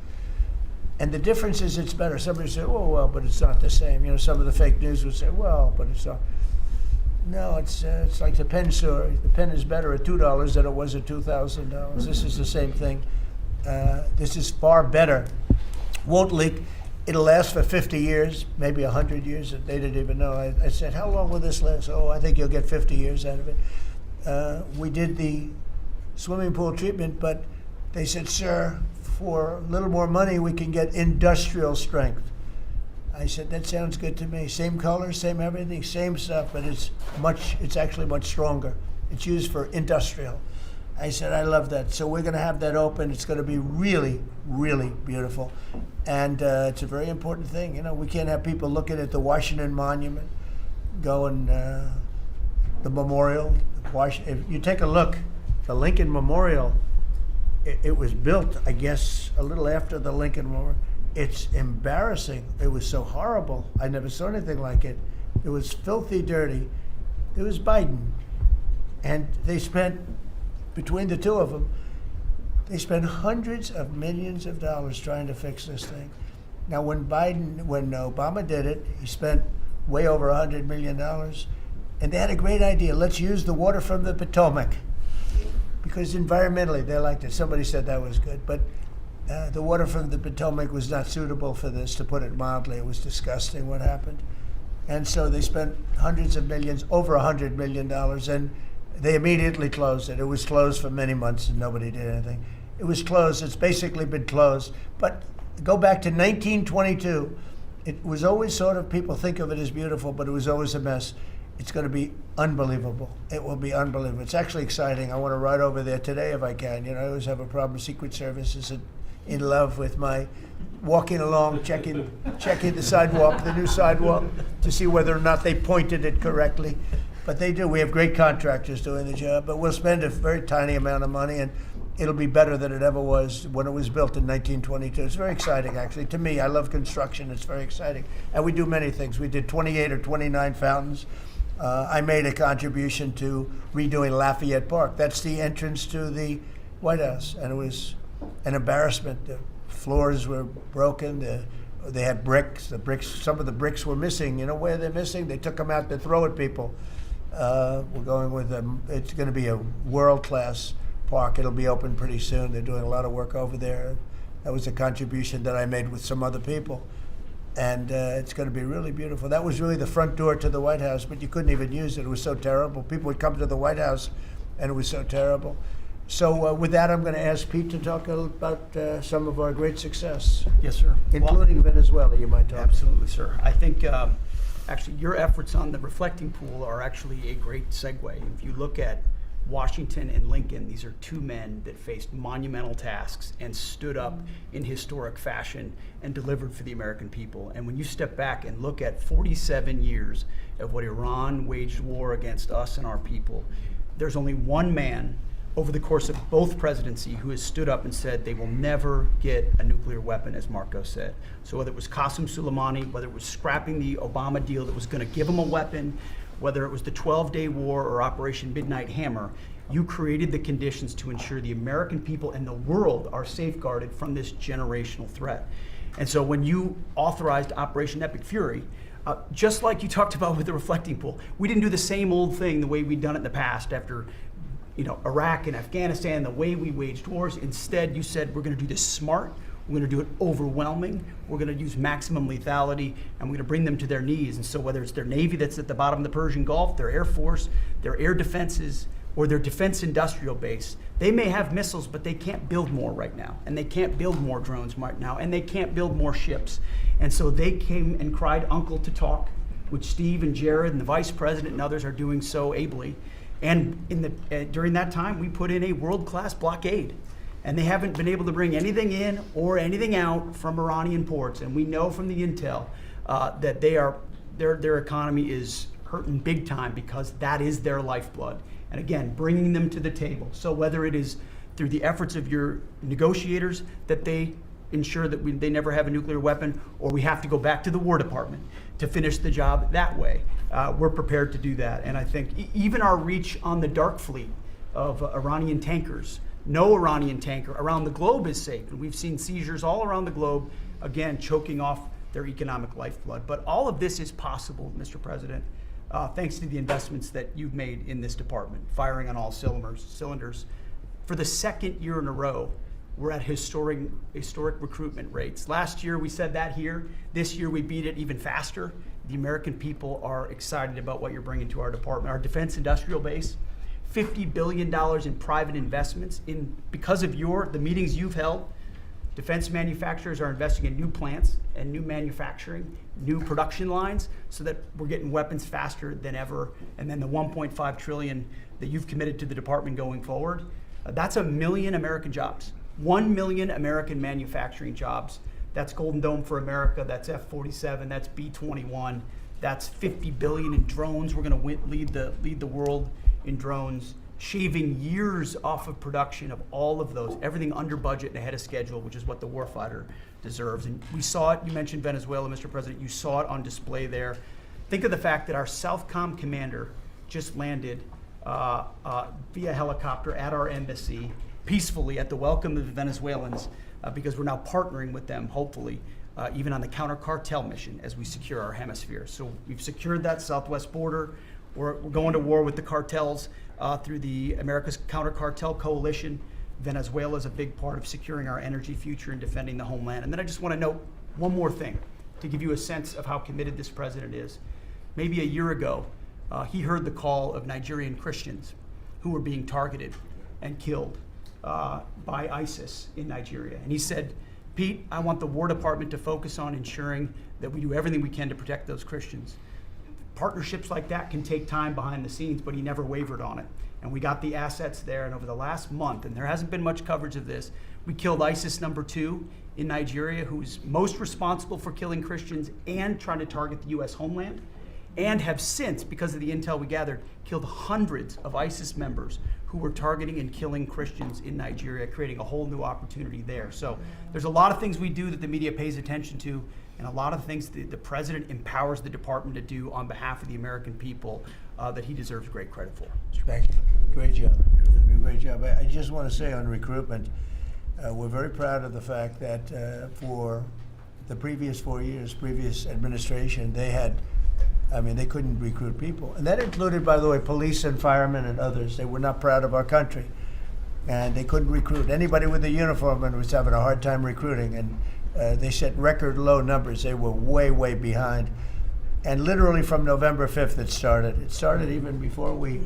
And the difference is it's better. Somebody said, oh, well, but it's not the same. Some of the fake news would say, well, but it's not. No, it's like the pen story. The pen is better at $2 than it was at $2,000. This is the same thing. This is far better. Won't leak. It'll last for 50 years, maybe 100 years. They didn't even know. I said, how long will this last? Oh, I think you'll get 50 years out of it. We did the swimming pool treatment, but they said, sir, for a little more money, we can get industrial strength. I said, that sounds good to me. Same color, same everything, same stuff, but it's actually much stronger. It's used for industrial. I said, I love that. So we're going to have that open. It's going to be really, really beautiful. And it's a very important thing. We can't have people looking at the Washington Monument, going the memorial. If you take a look, the Lincoln Memorial, it was built, I guess, a little after the Lincoln Memorial. It's embarrassing. It was so horrible. I never saw anything like it. It was filthy dirty. It was Biden. And they spent, between the two of them, they spent hundreds of millions of dollars trying to fix this thing. Now, when Obama did it, he spent way over $100 million. And they had a great idea. Let's use the water from the Potomac. Because environmentally, they liked it. Somebody said that was good. But the water from the Potomac was not suitable for this, to put it mildly. It was disgusting what happened. And so they spent hundreds of millions, over $100 million, and they immediately closed it. It was closed for many months and nobody did anything. It was closed. It's basically been closed. But go back to 1922. It was always sort of, people think of it as beautiful, but it was always a mess. It's going to be unbelievable. It will be unbelievable. It's actually exciting. I want to ride over there today if I can. I always have a problem. Secret Service is in love with my walking along, checking the sidewalk, the new sidewalk, to see whether or not they pointed it correctly. But they do. We have great contractors doing the job. But we'll spend a very tiny amount of money. And it'll be better than it ever was when it was built in 1922. It's very exciting, actually. To me, I love construction. It's very exciting. And we do many things. We did 28 or 29 fountains. I made a contribution to redoing Lafayette Park. That's the entrance to the White House. And it was an embarrassment. The floors were broken. They had bricks. Some of the bricks were missing. You know where they're missing? They took them out to throw at people. We're going with them. It's going to be a world-class park. It'll be open pretty soon. They're doing a lot of work over there. That was a contribution that I made with some other people. And it's going to be really beautiful. That was really the front door to the White House, but you couldn't even use it. It was so terrible. People would come to the White House, and it was so terrible. So with that, I'm going to ask Pete to talk about some of our great success, Yes, sir. including Venezuela, you might talk. Absolutely, sir. I think actually your efforts on the reflecting pool are actually a great segue. If you look at Washington and Lincoln, these are two men that faced monumental tasks and stood up in historic fashion and delivered for the American people. And when you step back and look at 47 years of what Iran waged war against us and our people, there's only one man over the course of both presidency who has stood up and said they will never get a nuclear weapon, as Marco said. So whether it was Qasem Soleimani, whether it was scrapping the Obama deal that was going to give them a weapon, whether it was the 12-day war or Operation Midnight Hammer, you created the conditions to ensure the American people and the world are safeguarded from this generational threat. And so when you authorized Operation Epic Fury, just like you talked about with the reflecting pool, we didn't do the same old thing the way we'd done it in the past after Iraq and Afghanistan, the way we waged wars. Instead, you said we're going to do this smart. We're going to do it overwhelming. We're going to use maximum lethality, and we're going to bring them to their knees. And so whether it's their Navy that's at the bottom of the Persian Gulf, their Air Force, their air defenses, or their defense industrial base, they may have missiles, but they can't build more right now. And they can't build more drones right now. And they can't build more ships. And so they came and cried uncle to talk, which Steve and Jared and the vice president and others are doing so ably. And during that time, we put in a world-class blockade. And they haven't been able to bring anything in or anything out from Iranian ports. And we know from the intel that their economy is hurting big time because that is their lifeblood. And again, bringing them to the table. So whether it is through the efforts of your negotiators that they ensure that they never have a nuclear weapon, or we have to go back to the War Department to finish the job that way, we're prepared to do that. And I think even our reach on the dark fleet of Iranian tankers, no Iranian tanker around the globe is safe. And we've seen seizures all around the globe, again, choking off their economic lifeblood. But all of this is possible, Mr. President, thanks to the investments that you've made in this department, firing on all cylinders. For the second year in a row, we're at historic recruitment rates. Last year, we said that here. This year, we beat it even faster. The American people are excited about what you're bringing to our department. Our defense industrial base, $50 billion in private investments. Because of the meetings you've held, defense manufacturers are investing in new plants and new manufacturing, new production lines, so that we're getting weapons faster than ever. And then the $1.5 trillion that you've committed to the department going forward, that's 1 million American jobs. 1 million American manufacturing jobs. That's Golden Dome for America, that's F-47, that's B-21, that's 50 billion in drones. We're going to lead the world in drones, shaving years off of production of all of those, everything under budget and ahead of schedule, which is what the warfighter deserves. And we saw it, you mentioned Venezuela, Mr. President, you saw it on display there. Think of the fact that our Southcom commander just landed via helicopter at our embassy, peacefully at the welcome of the Venezuelans, because we're now partnering with them, hopefully, even on the counter-cartel mission as we secure our hemisphere. So we've secured that southwest border. We're going to war with the cartels through the America's Counter-Cartel Coalition. Venezuela is a big part of securing our energy future and defending the homeland. And then I just want to note one more thing to give you a sense of how committed this president is. Maybe a year ago, he heard the call of Nigerian Christians who were being targeted and killed by ISIS in Nigeria. And he said, Pete, I want the War Department to focus on ensuring that we do everything we can to protect those Christians. Partnerships like that can take time behind the scenes, but he never wavered on it. And we got the assets there, and over the last month, and there hasn't been much coverage of this, we killed ISIS #2 in Nigeria, who's most responsible for killing Christians and trying to target the U.S. homeland. and have since, because of the intel we gathered, killed hundreds of ISIS members who were targeting and killing Christians in Nigeria, creating a whole new opportunity there. So there's a lot of things we do that the media pays attention to, and a lot of things the president empowers the department to do on behalf of the American people that he deserves great credit for. Thank you. Great job. You're doing a great job. I just want to say on recruitment, we're very proud of the fact that for the previous 4 years, previous administration, they couldn't recruit people. And that included, by the way, police and firemen and others. They were not proud of our country. And they couldn't recruit. Anybody with a uniform and was having a hard time recruiting. And they set record low numbers. They were way, way behind. And literally from November 5th it started. It started even before we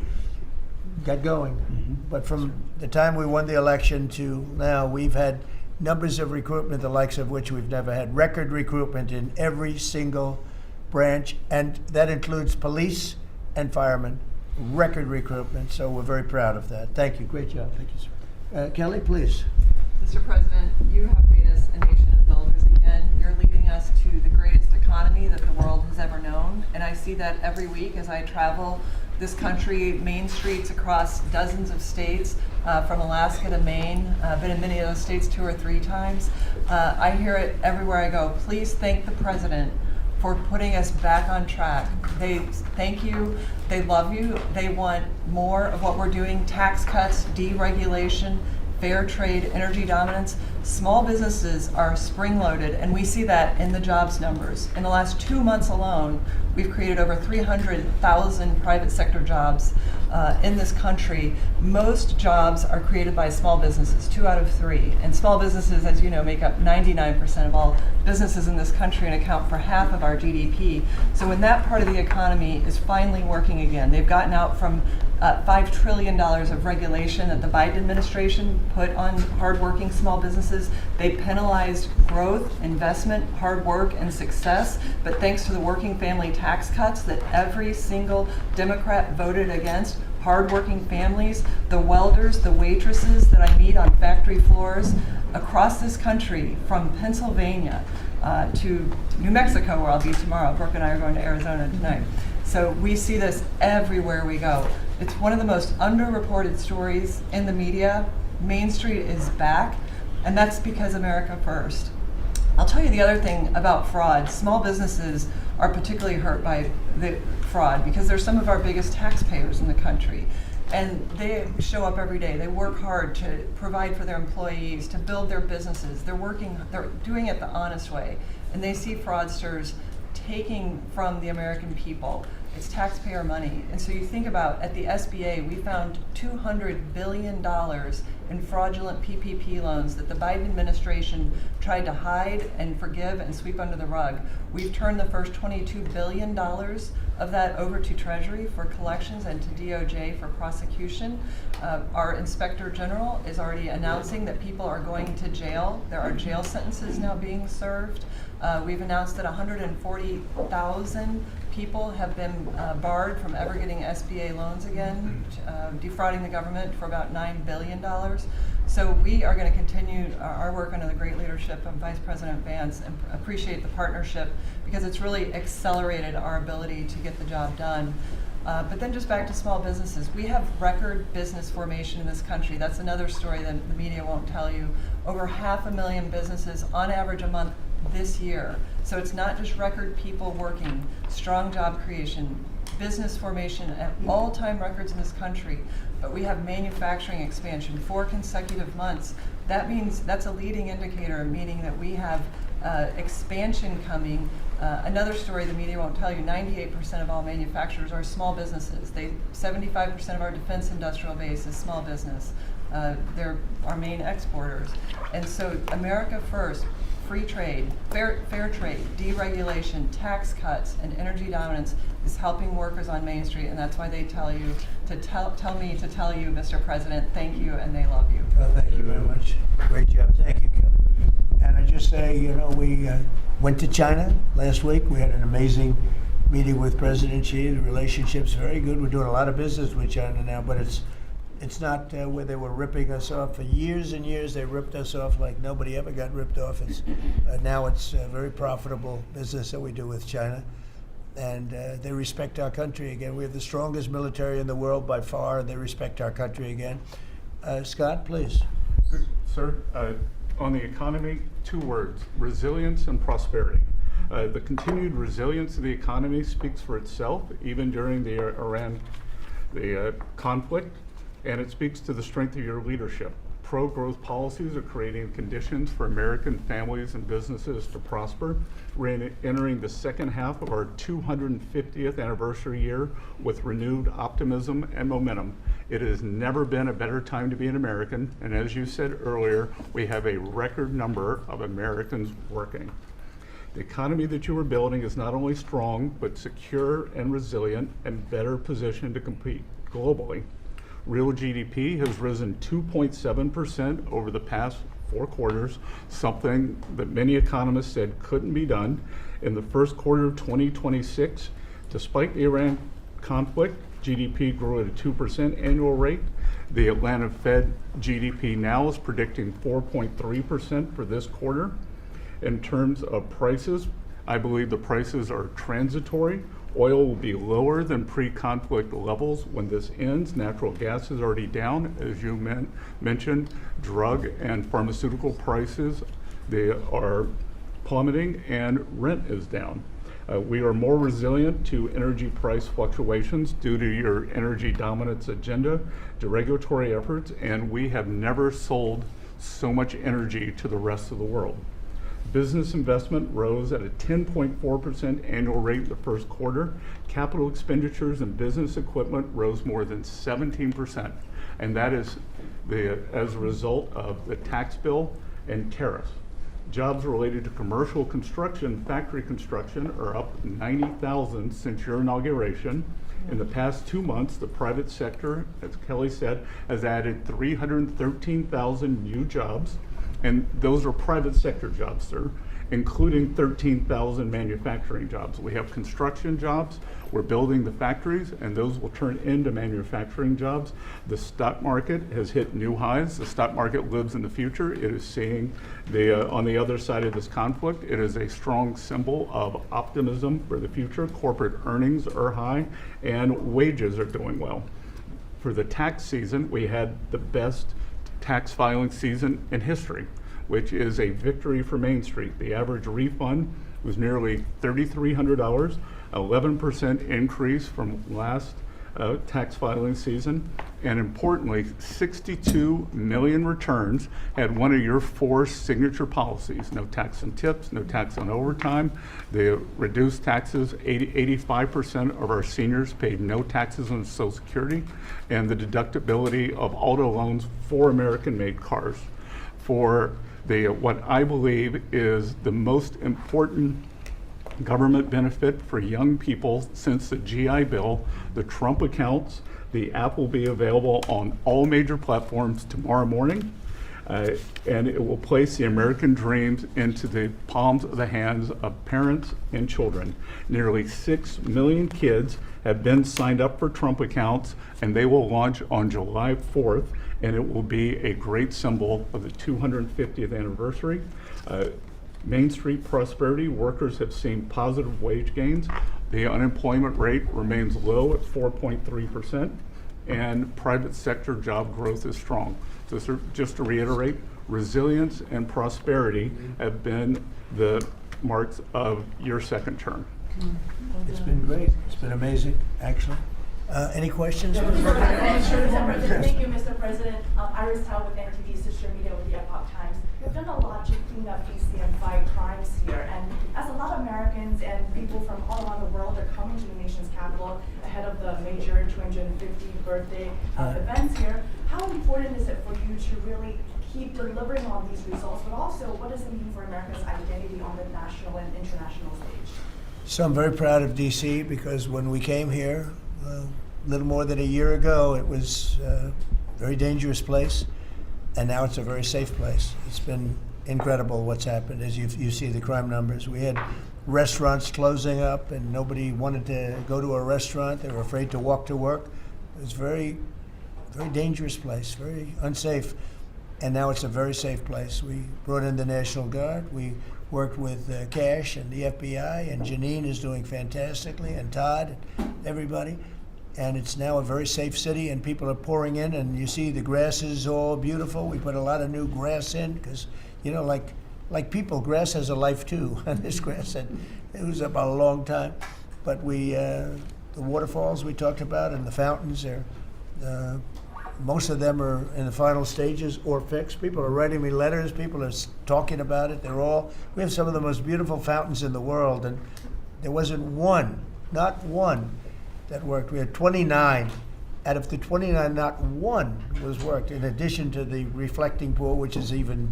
got going. But from the time we won the election to now, we've had numbers of recruitment, the likes of which we've never had. Record recruitment in every single branch, and that includes police and firemen. Record recruitment, so we're very proud of that. Thank you. Great job. Thank you, sir. Kelly, please. Mr. President, you have made us a nation of builders again. You're leading us to the greatest economy that the world has ever known, and I see that every week as I travel this country, main streets across dozens of states, from Alaska to Maine. I've been in many of those states 2 or 3 times. I hear it everywhere I go. Please thank the president for putting us back on track. They thank you, they love you, they want more of what we're doing: tax cuts, deregulation, fair trade, energy dominance. Small businesses are spring-loaded, and we see that in the jobs numbers. In the last 2 months alone, we've created over 300,000 private sector jobs in this country. Most jobs are created by small businesses, 2 out of 3. And small businesses, as you know, make up 99% of all businesses in this country and account for half of our GDP. So when that part of the economy is finally working again, they've gotten out from $5 trillion of regulation that the Biden administration put on hardworking small businesses. They penalized growth, investment, hard work, and success. But thanks to the working family tax cuts that every single Democrat voted against, hardworking families, the welders, the waitresses that I meet on factory floors across this country, from Pennsylvania to New Mexico, where I'll be tomorrow. Brooke and I are going to Arizona tonight. So we see this everywhere we go. It's one of the most underreported stories in the media. Main Street is back, and that's because America first. I'll tell you the other thing about fraud. Small businesses are particularly hurt by the fraud because they're some of our biggest taxpayers in the country. And they show up every day. They work hard to provide for their employees, to build their businesses. They're doing it the honest way. And they see fraudsters taking from the American people. It's taxpayer money. And so you think about, at the SBA, we found $200 billion in fraudulent PPP loans that the Biden administration tried to hide and forgive and sweep under the rug. We've turned the first $22 billion of that over to Treasury for collections and to DOJ for prosecution. Our Inspector General is already announcing that people are going to jail. There are jail sentences now being served. We've announced that 140,000 people have been barred from ever getting SBA loans again, defrauding the government for about $9 billion. So we are going to continue our work under the great leadership of Vice President Vance and appreciate the partnership because it's really accelerated our ability to get the job done. But then just back to small businesses. We have record business formation in this country. That's another story that the media won't tell you. Over 500,000 businesses on average a month this year. So it's not just record people working, strong job creation, business formation at all-time records in this country, but we have manufacturing expansion 4 consecutive months. That means that's a leading indicator, meaning that we have expansion coming. Another story the media won't tell you, 98% of all manufacturers are small businesses. 75% of our defense industrial base is small business. They're our main exporters. And so America first, free trade, fair trade, deregulation, tax cuts, and energy dominance is helping workers on Main Street, and that's why they tell you to tell me to tell you, Mr. President, thank you, and they love you. Well, thank you very much. Great job. Thank you, Kelly. And I just say, we went to China last week. We had an amazing meeting with President Xi. The relationship's very good. We're doing a lot of business with China now, but it's not where they were ripping us off. For years and years, they ripped us off like nobody ever got ripped off. Now it's a very profitable business that we do with China. and they respect our country again. We have the strongest military in the world by far, and they respect our country again. Scott, please. Sir, on the economy, 2 words: resilience and prosperity. The continued resilience of the economy speaks for itself, even during the Iran conflict, and it speaks to the strength of your leadership. Pro-growth policies are creating conditions for American families and businesses to prosper. We're entering the second half of our 250th anniversary year with renewed optimism and momentum. It has never been a better time to be an American, and as you said earlier, we have a record number of Americans working. The economy that you are building is not only strong, but secure and resilient and better positioned to compete globally. Real GDP has risen 2.7% over the past 4 quarters, something that many economists said couldn't be done. In the first quarter of 2026, despite the Iran conflict, GDP grew at a 2% annual rate. The Atlanta Fed GDP now is predicting 4.3% for this quarter. In terms of prices, I believe the prices are transitory. Oil will be lower than pre-conflict levels when this ends. Natural gas is already down, as you mentioned. Drug and pharmaceutical prices, they are plummeting, and rent is down. We are more resilient to energy price fluctuations due to your energy dominance agenda, to regulatory efforts, and we have never sold so much energy to the rest of the world. Business investment rose at a 10.4% annual rate in the first quarter. Capital expenditures and business equipment rose more than 17%, and that is as a result of the tax bill and tariffs. Jobs related to commercial construction, factory construction, are up 90,000 since your inauguration. In the past 2 months, the private sector, as Kelly said, has added 313,000 new jobs. And those are private sector jobs, sir, including 13,000 manufacturing jobs. We have construction jobs, we're building the factories, and those will turn into manufacturing jobs. The stock market has hit new highs. The stock market lives in the future. It is seeing on the other side of this conflict, it is a strong symbol of optimism for the future. Corporate earnings are high, and wages are doing well. For the tax season, we had the best tax filing season in history, which is a victory for Main Street. The average refund was nearly $3,300, 11% increase from last tax filing season. And importantly, 62 million returns had one of your 4 signature policies: no tax on tips, no tax on overtime. They reduced taxes. 85% of our seniors paid no taxes on Social Security, and the deductibility of auto loans for American-made cars. For what I believe is the most important government benefit for young people since the GI Bill, the Trump accounts. The app will be available on all major platforms tomorrow morning, and it will place the American dreams into the palms of the hands of parents and children. Nearly 6 million kids have been signed up for Trump accounts, and they will launch on July 4th, and it will be a great symbol of the 250th anniversary. Main Street prosperity, workers have seen positive wage gains. The unemployment rate remains low at 4.3%, and private sector job growth is strong. So just to reiterate, resilience and prosperity have been the marks of your second term. It's been great. It's been amazing, actually. Any questions? Thank you, Mr. President. Iris Tao with NTV Sister Media with the Epoch Times. We've done a lot to clean up DC and fight crimes here. And as a lot of Americans and people from all around the world are coming to the nation's capital ahead of the major 250th birthday events here, how important is it for you to really keep delivering on these results, but also what does it mean for America's identity on the national and international stage? So I'm very proud of DC because when we came here, a little more than a year ago, it was a very dangerous place, and now it's a very safe place. It's been incredible what's happened as you see the crime numbers. We had restaurants closing up, and nobody wanted to go to a restaurant. They were afraid to walk to work. It was a very, very dangerous place, very unsafe. and now it's a very safe place. We brought in the National Guard. We worked with Cash and the FBI, and Janine is doing fantastically, and Todd, and everybody. And it's now a very safe city, and people are pouring in, and you see the grass is all beautiful. We put a lot of new grass in because, you know, like people, grass has a life too. And this grass, it was about a long time. But the waterfalls we talked about and the fountains, most of them are in the final stages or fixed. People are writing me letters. People are talking about it. We have some of the most beautiful fountains in the world, and there wasn't one, not one, that worked. We had 29. Out of the 29, not one was worked, in addition to the reflecting pool, which is even,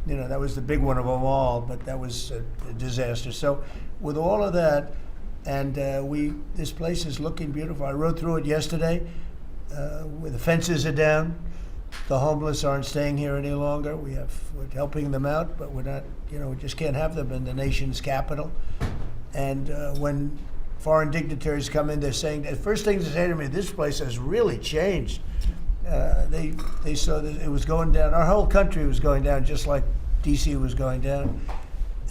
you know, that was the big one of them all, but that was a disaster. So with all of that, and this place is looking beautiful. I rode through it yesterday. Where the fences are down, the homeless aren't staying here any longer. We're helping them out, but we're not, you know, we just can't have them in the nation's capital. And when foreign dignitaries come in, they're saying, the first thing they say to me, this place has really changed. They saw that it was going down. Our whole country was going down, just like DC was going down.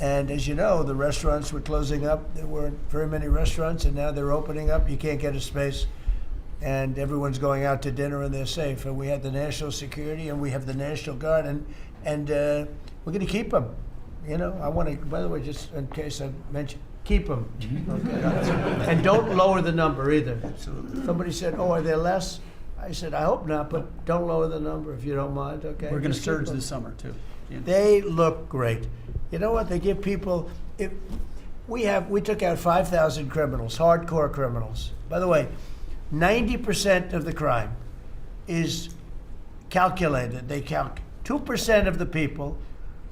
And as you know, the restaurants were closing up. There weren't very many restaurants, and now they're opening up. You can't get a space. And everyone's going out to dinner, and they're safe. And we had the national security, and we have the National Guard, and we're going to keep them. You know, I want to, by the way, just in case I mentioned, keep them. Okay. And don't lower the number either. Somebody said, oh, are there less? I said, I hope not, but don't lower the number if you don't mind, okay? We're going to Just keep surge them. this summer, too. Yeah. They look great. You know what? They give people, we took out 5,000 criminals, hardcore criminals. By the way, 90% of the crime is calculated. 2% of the people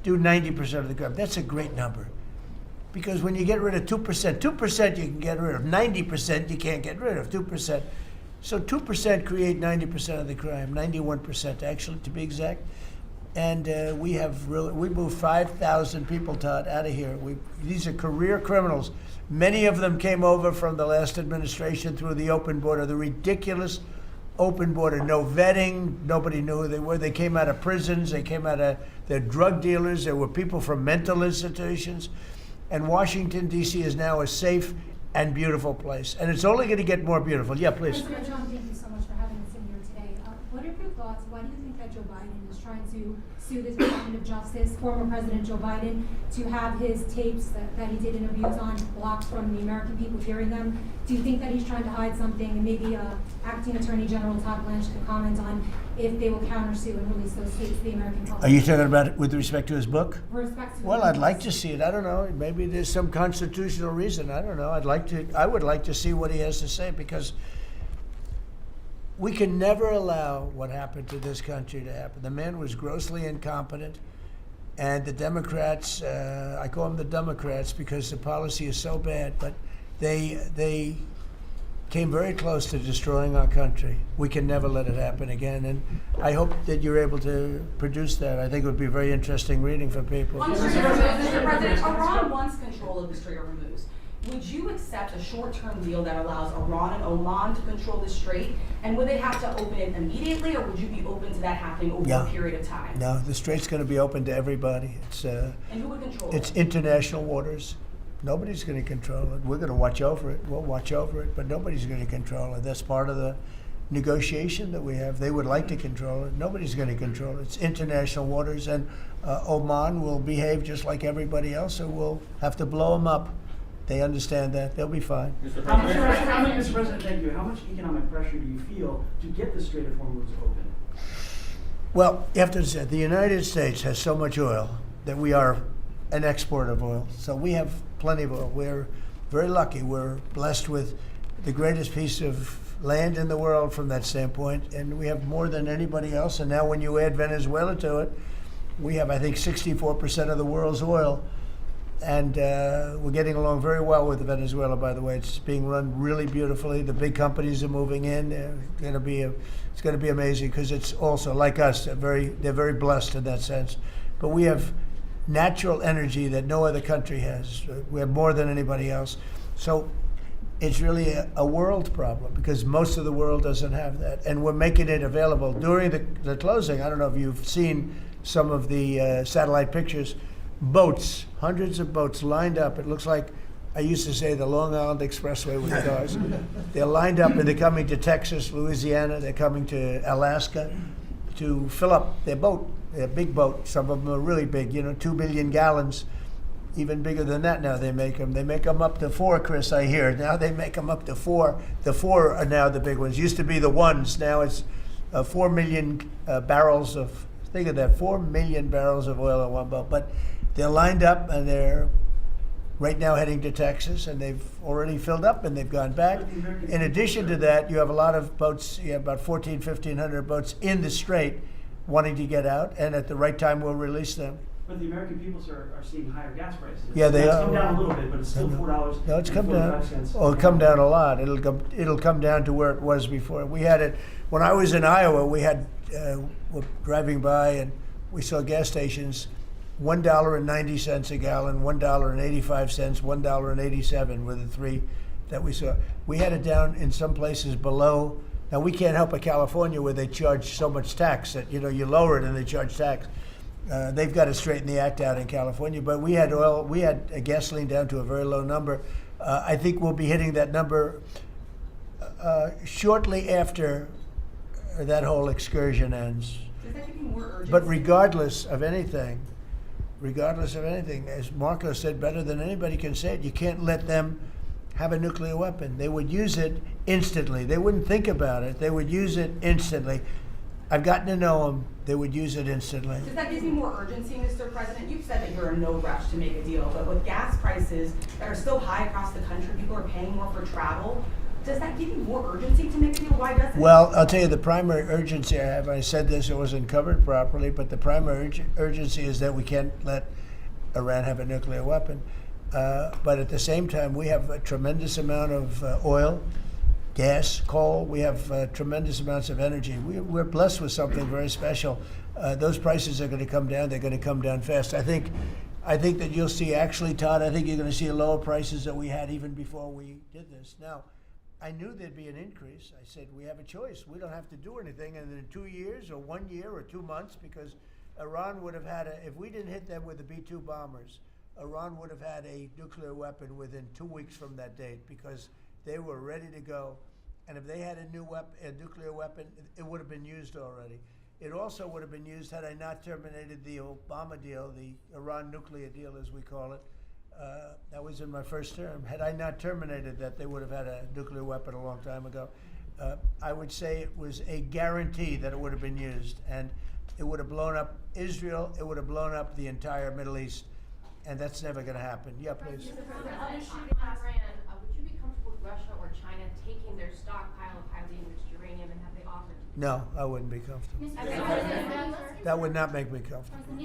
do 90% of the crime. That's a great number. Because when you get rid of 2% you can get rid of. 90% you can't get rid of, 2%. So 2% create 90% of the crime, 91% actually, to be exact. And we moved 5,000 people, Todd, out of here. These are career criminals. Many of them came over from the last administration through the open border, the ridiculous open border, no vetting, nobody knew who they were. They came out of prisons, they're drug dealers, there were people from mental institutions. And Washington, D.C. is now a safe and beautiful place. And it's only going to get more beautiful. Yeah, please. President Trump, thank you so much for having us in here today. What are your thoughts? Why do you think that Joe Biden is trying to sue this Department of Justice, former President Joe Biden, to have his tapes that he did interviews on blocked from the American people hearing them? Do you think that he's trying to hide something? And maybe Acting Attorney General Todd Blanche could comment on if they will countersue and release those tapes to the American public. Are you talking about it with respect to his book? With respect to Well, I'd like to see it. I don't know. Maybe there's some constitutional reason. I don't know. I would like to see what he has to say, because we can never allow what happened to this country to happen. The man was grossly incompetent, and the Democrats, I call them the Democrats because the policy is so bad, but they came very close to destroying our country. We can never let it happen again, and I hope that you're able to produce that. I think it would be very interesting reading for people. Mr. President, Iran wants control of the Strait of Hormuz. Would you accept a short-term deal that allows Iran and Oman to control the strait? And would they have to open it immediately, or would you be open to that happening over a period of time? No, the strait's going to be open to everybody. And who would control It's it? international waters. Nobody's going to control it. We're going to watch over it. We'll watch over it, but nobody's going to control it. That's part of the negotiation that we have. They would like to control it. Nobody's going to control it. It's international waters, and Oman will behave just like everybody else, so we'll have to blow them up. They understand that. They'll be fine. Mr. President, thank you. How much economic pressure do you feel to get the Strait of Hormuz open? Well, you have to say, the United States has so much oil that we are an exporter of oil. So we have plenty of oil. We're very lucky. We're blessed with the greatest piece of land in the world from that standpoint, and we have more than anybody else. And now when you add Venezuela to it, we have, I think, 64% of the world's oil. And we're getting along very well with Venezuela, by the way. It's being run really beautifully. The big companies are moving in. It's going to be amazing, because it's also, like us, they're very blessed in that sense. But we have natural energy that no other country has. We have more than anybody else. So it's really a world problem, because most of the world doesn't have that. And we're making it available. During the closing, I don't know if you've seen some of the satellite pictures. Boats, hundreds of boats lined up. It looks like, I used to say, the Long Island Expressway with the cars. They're lined up and they're coming to Texas, Louisiana, they're coming to Alaska to fill up their boat, their big boat. Some of them are really big, 2 billion gallons, even bigger than that now they make them. They make them up to 4, Chris, I hear. Now they make them up to 4. The 4 are now the big ones. Used to be the 1s. Now it's 4 million barrels of, think of that, 4 million barrels of oil in one boat. But they're lined up and they're right now heading to Texas, and they've already filled up and they've gone back. In addition to that, you have a lot of boats, you have about 1,500 boats in the strait wanting to get out, and at the right time we'll release them. But the American people, sir, are seeing higher gas prices. Yeah, they It's are. come down a little bit, but it's still $4. No, it's come down. 45 cents. Oh, it'll come down a lot. It'll come down to where it was before. We had it, when I was in Iowa, we had, we're driving by and we saw gas stations, $1.90 a gallon, $1.85, $1.87 were the 3 that we saw. We had it down in some places below. Now, we can't help but California where they charge so much tax that, you lower it and they charge tax. They've got to straighten the act out in California, but we had gasoline down to a very low number. I think we'll be hitting that number shortly after that whole excursion ends. Does that give you more urgency? But regardless of anything, as Marco said better than anybody can say it, you can't let them have a nuclear weapon. They would use it instantly. They wouldn't think about it. They would use it instantly. I've gotten to know them. They would use it instantly. Does that give you more urgency, Mr. President? You've said that you're in no rush to make a deal, but with gas prices that are still high across the country, people are paying more for travel. Does that give you more urgency to make a deal? Why doesn't it? Well, I'll tell you the primary urgency I have. I said this, it wasn't covered properly, but the primary urgency is that we can't let Iran have a nuclear weapon. But at the same time, we have a tremendous amount of oil, gas, coal. We have tremendous amounts of energy. We're blessed with something very special. Those prices are going to come down. They're going to come down fast. I think that you'll see, actually, Todd, I think you're going to see lower prices that we had even before we did this. Now, I knew there'd be an increase. I said, we have a choice. We don't have to do anything. And in 2 years or 1 year or 2 months, because Iran would have had if we didn't hit them with the B-2 bombers, Iran would have had a nuclear weapon within 2 weeks from that date, because they were ready to go. And if they had a nuclear weapon, it would have been used already. It also would have been used had I not terminated the Obama deal, the Iran nuclear deal, as we call it. That was in my first term. Had I not terminated that, they would have had a nuclear weapon a long time ago. I would say it was a guarantee that it would have been used, and it would have blown up Israel. It would have blown up the entire Middle East, and that's never going to happen. Yeah, please. Other shooting on Iran, would you be comfortable with Russia or China taking their stockpile of highly enriched uranium, and have they offered? No, I wouldn't be comfortable. That would not make me comfortable.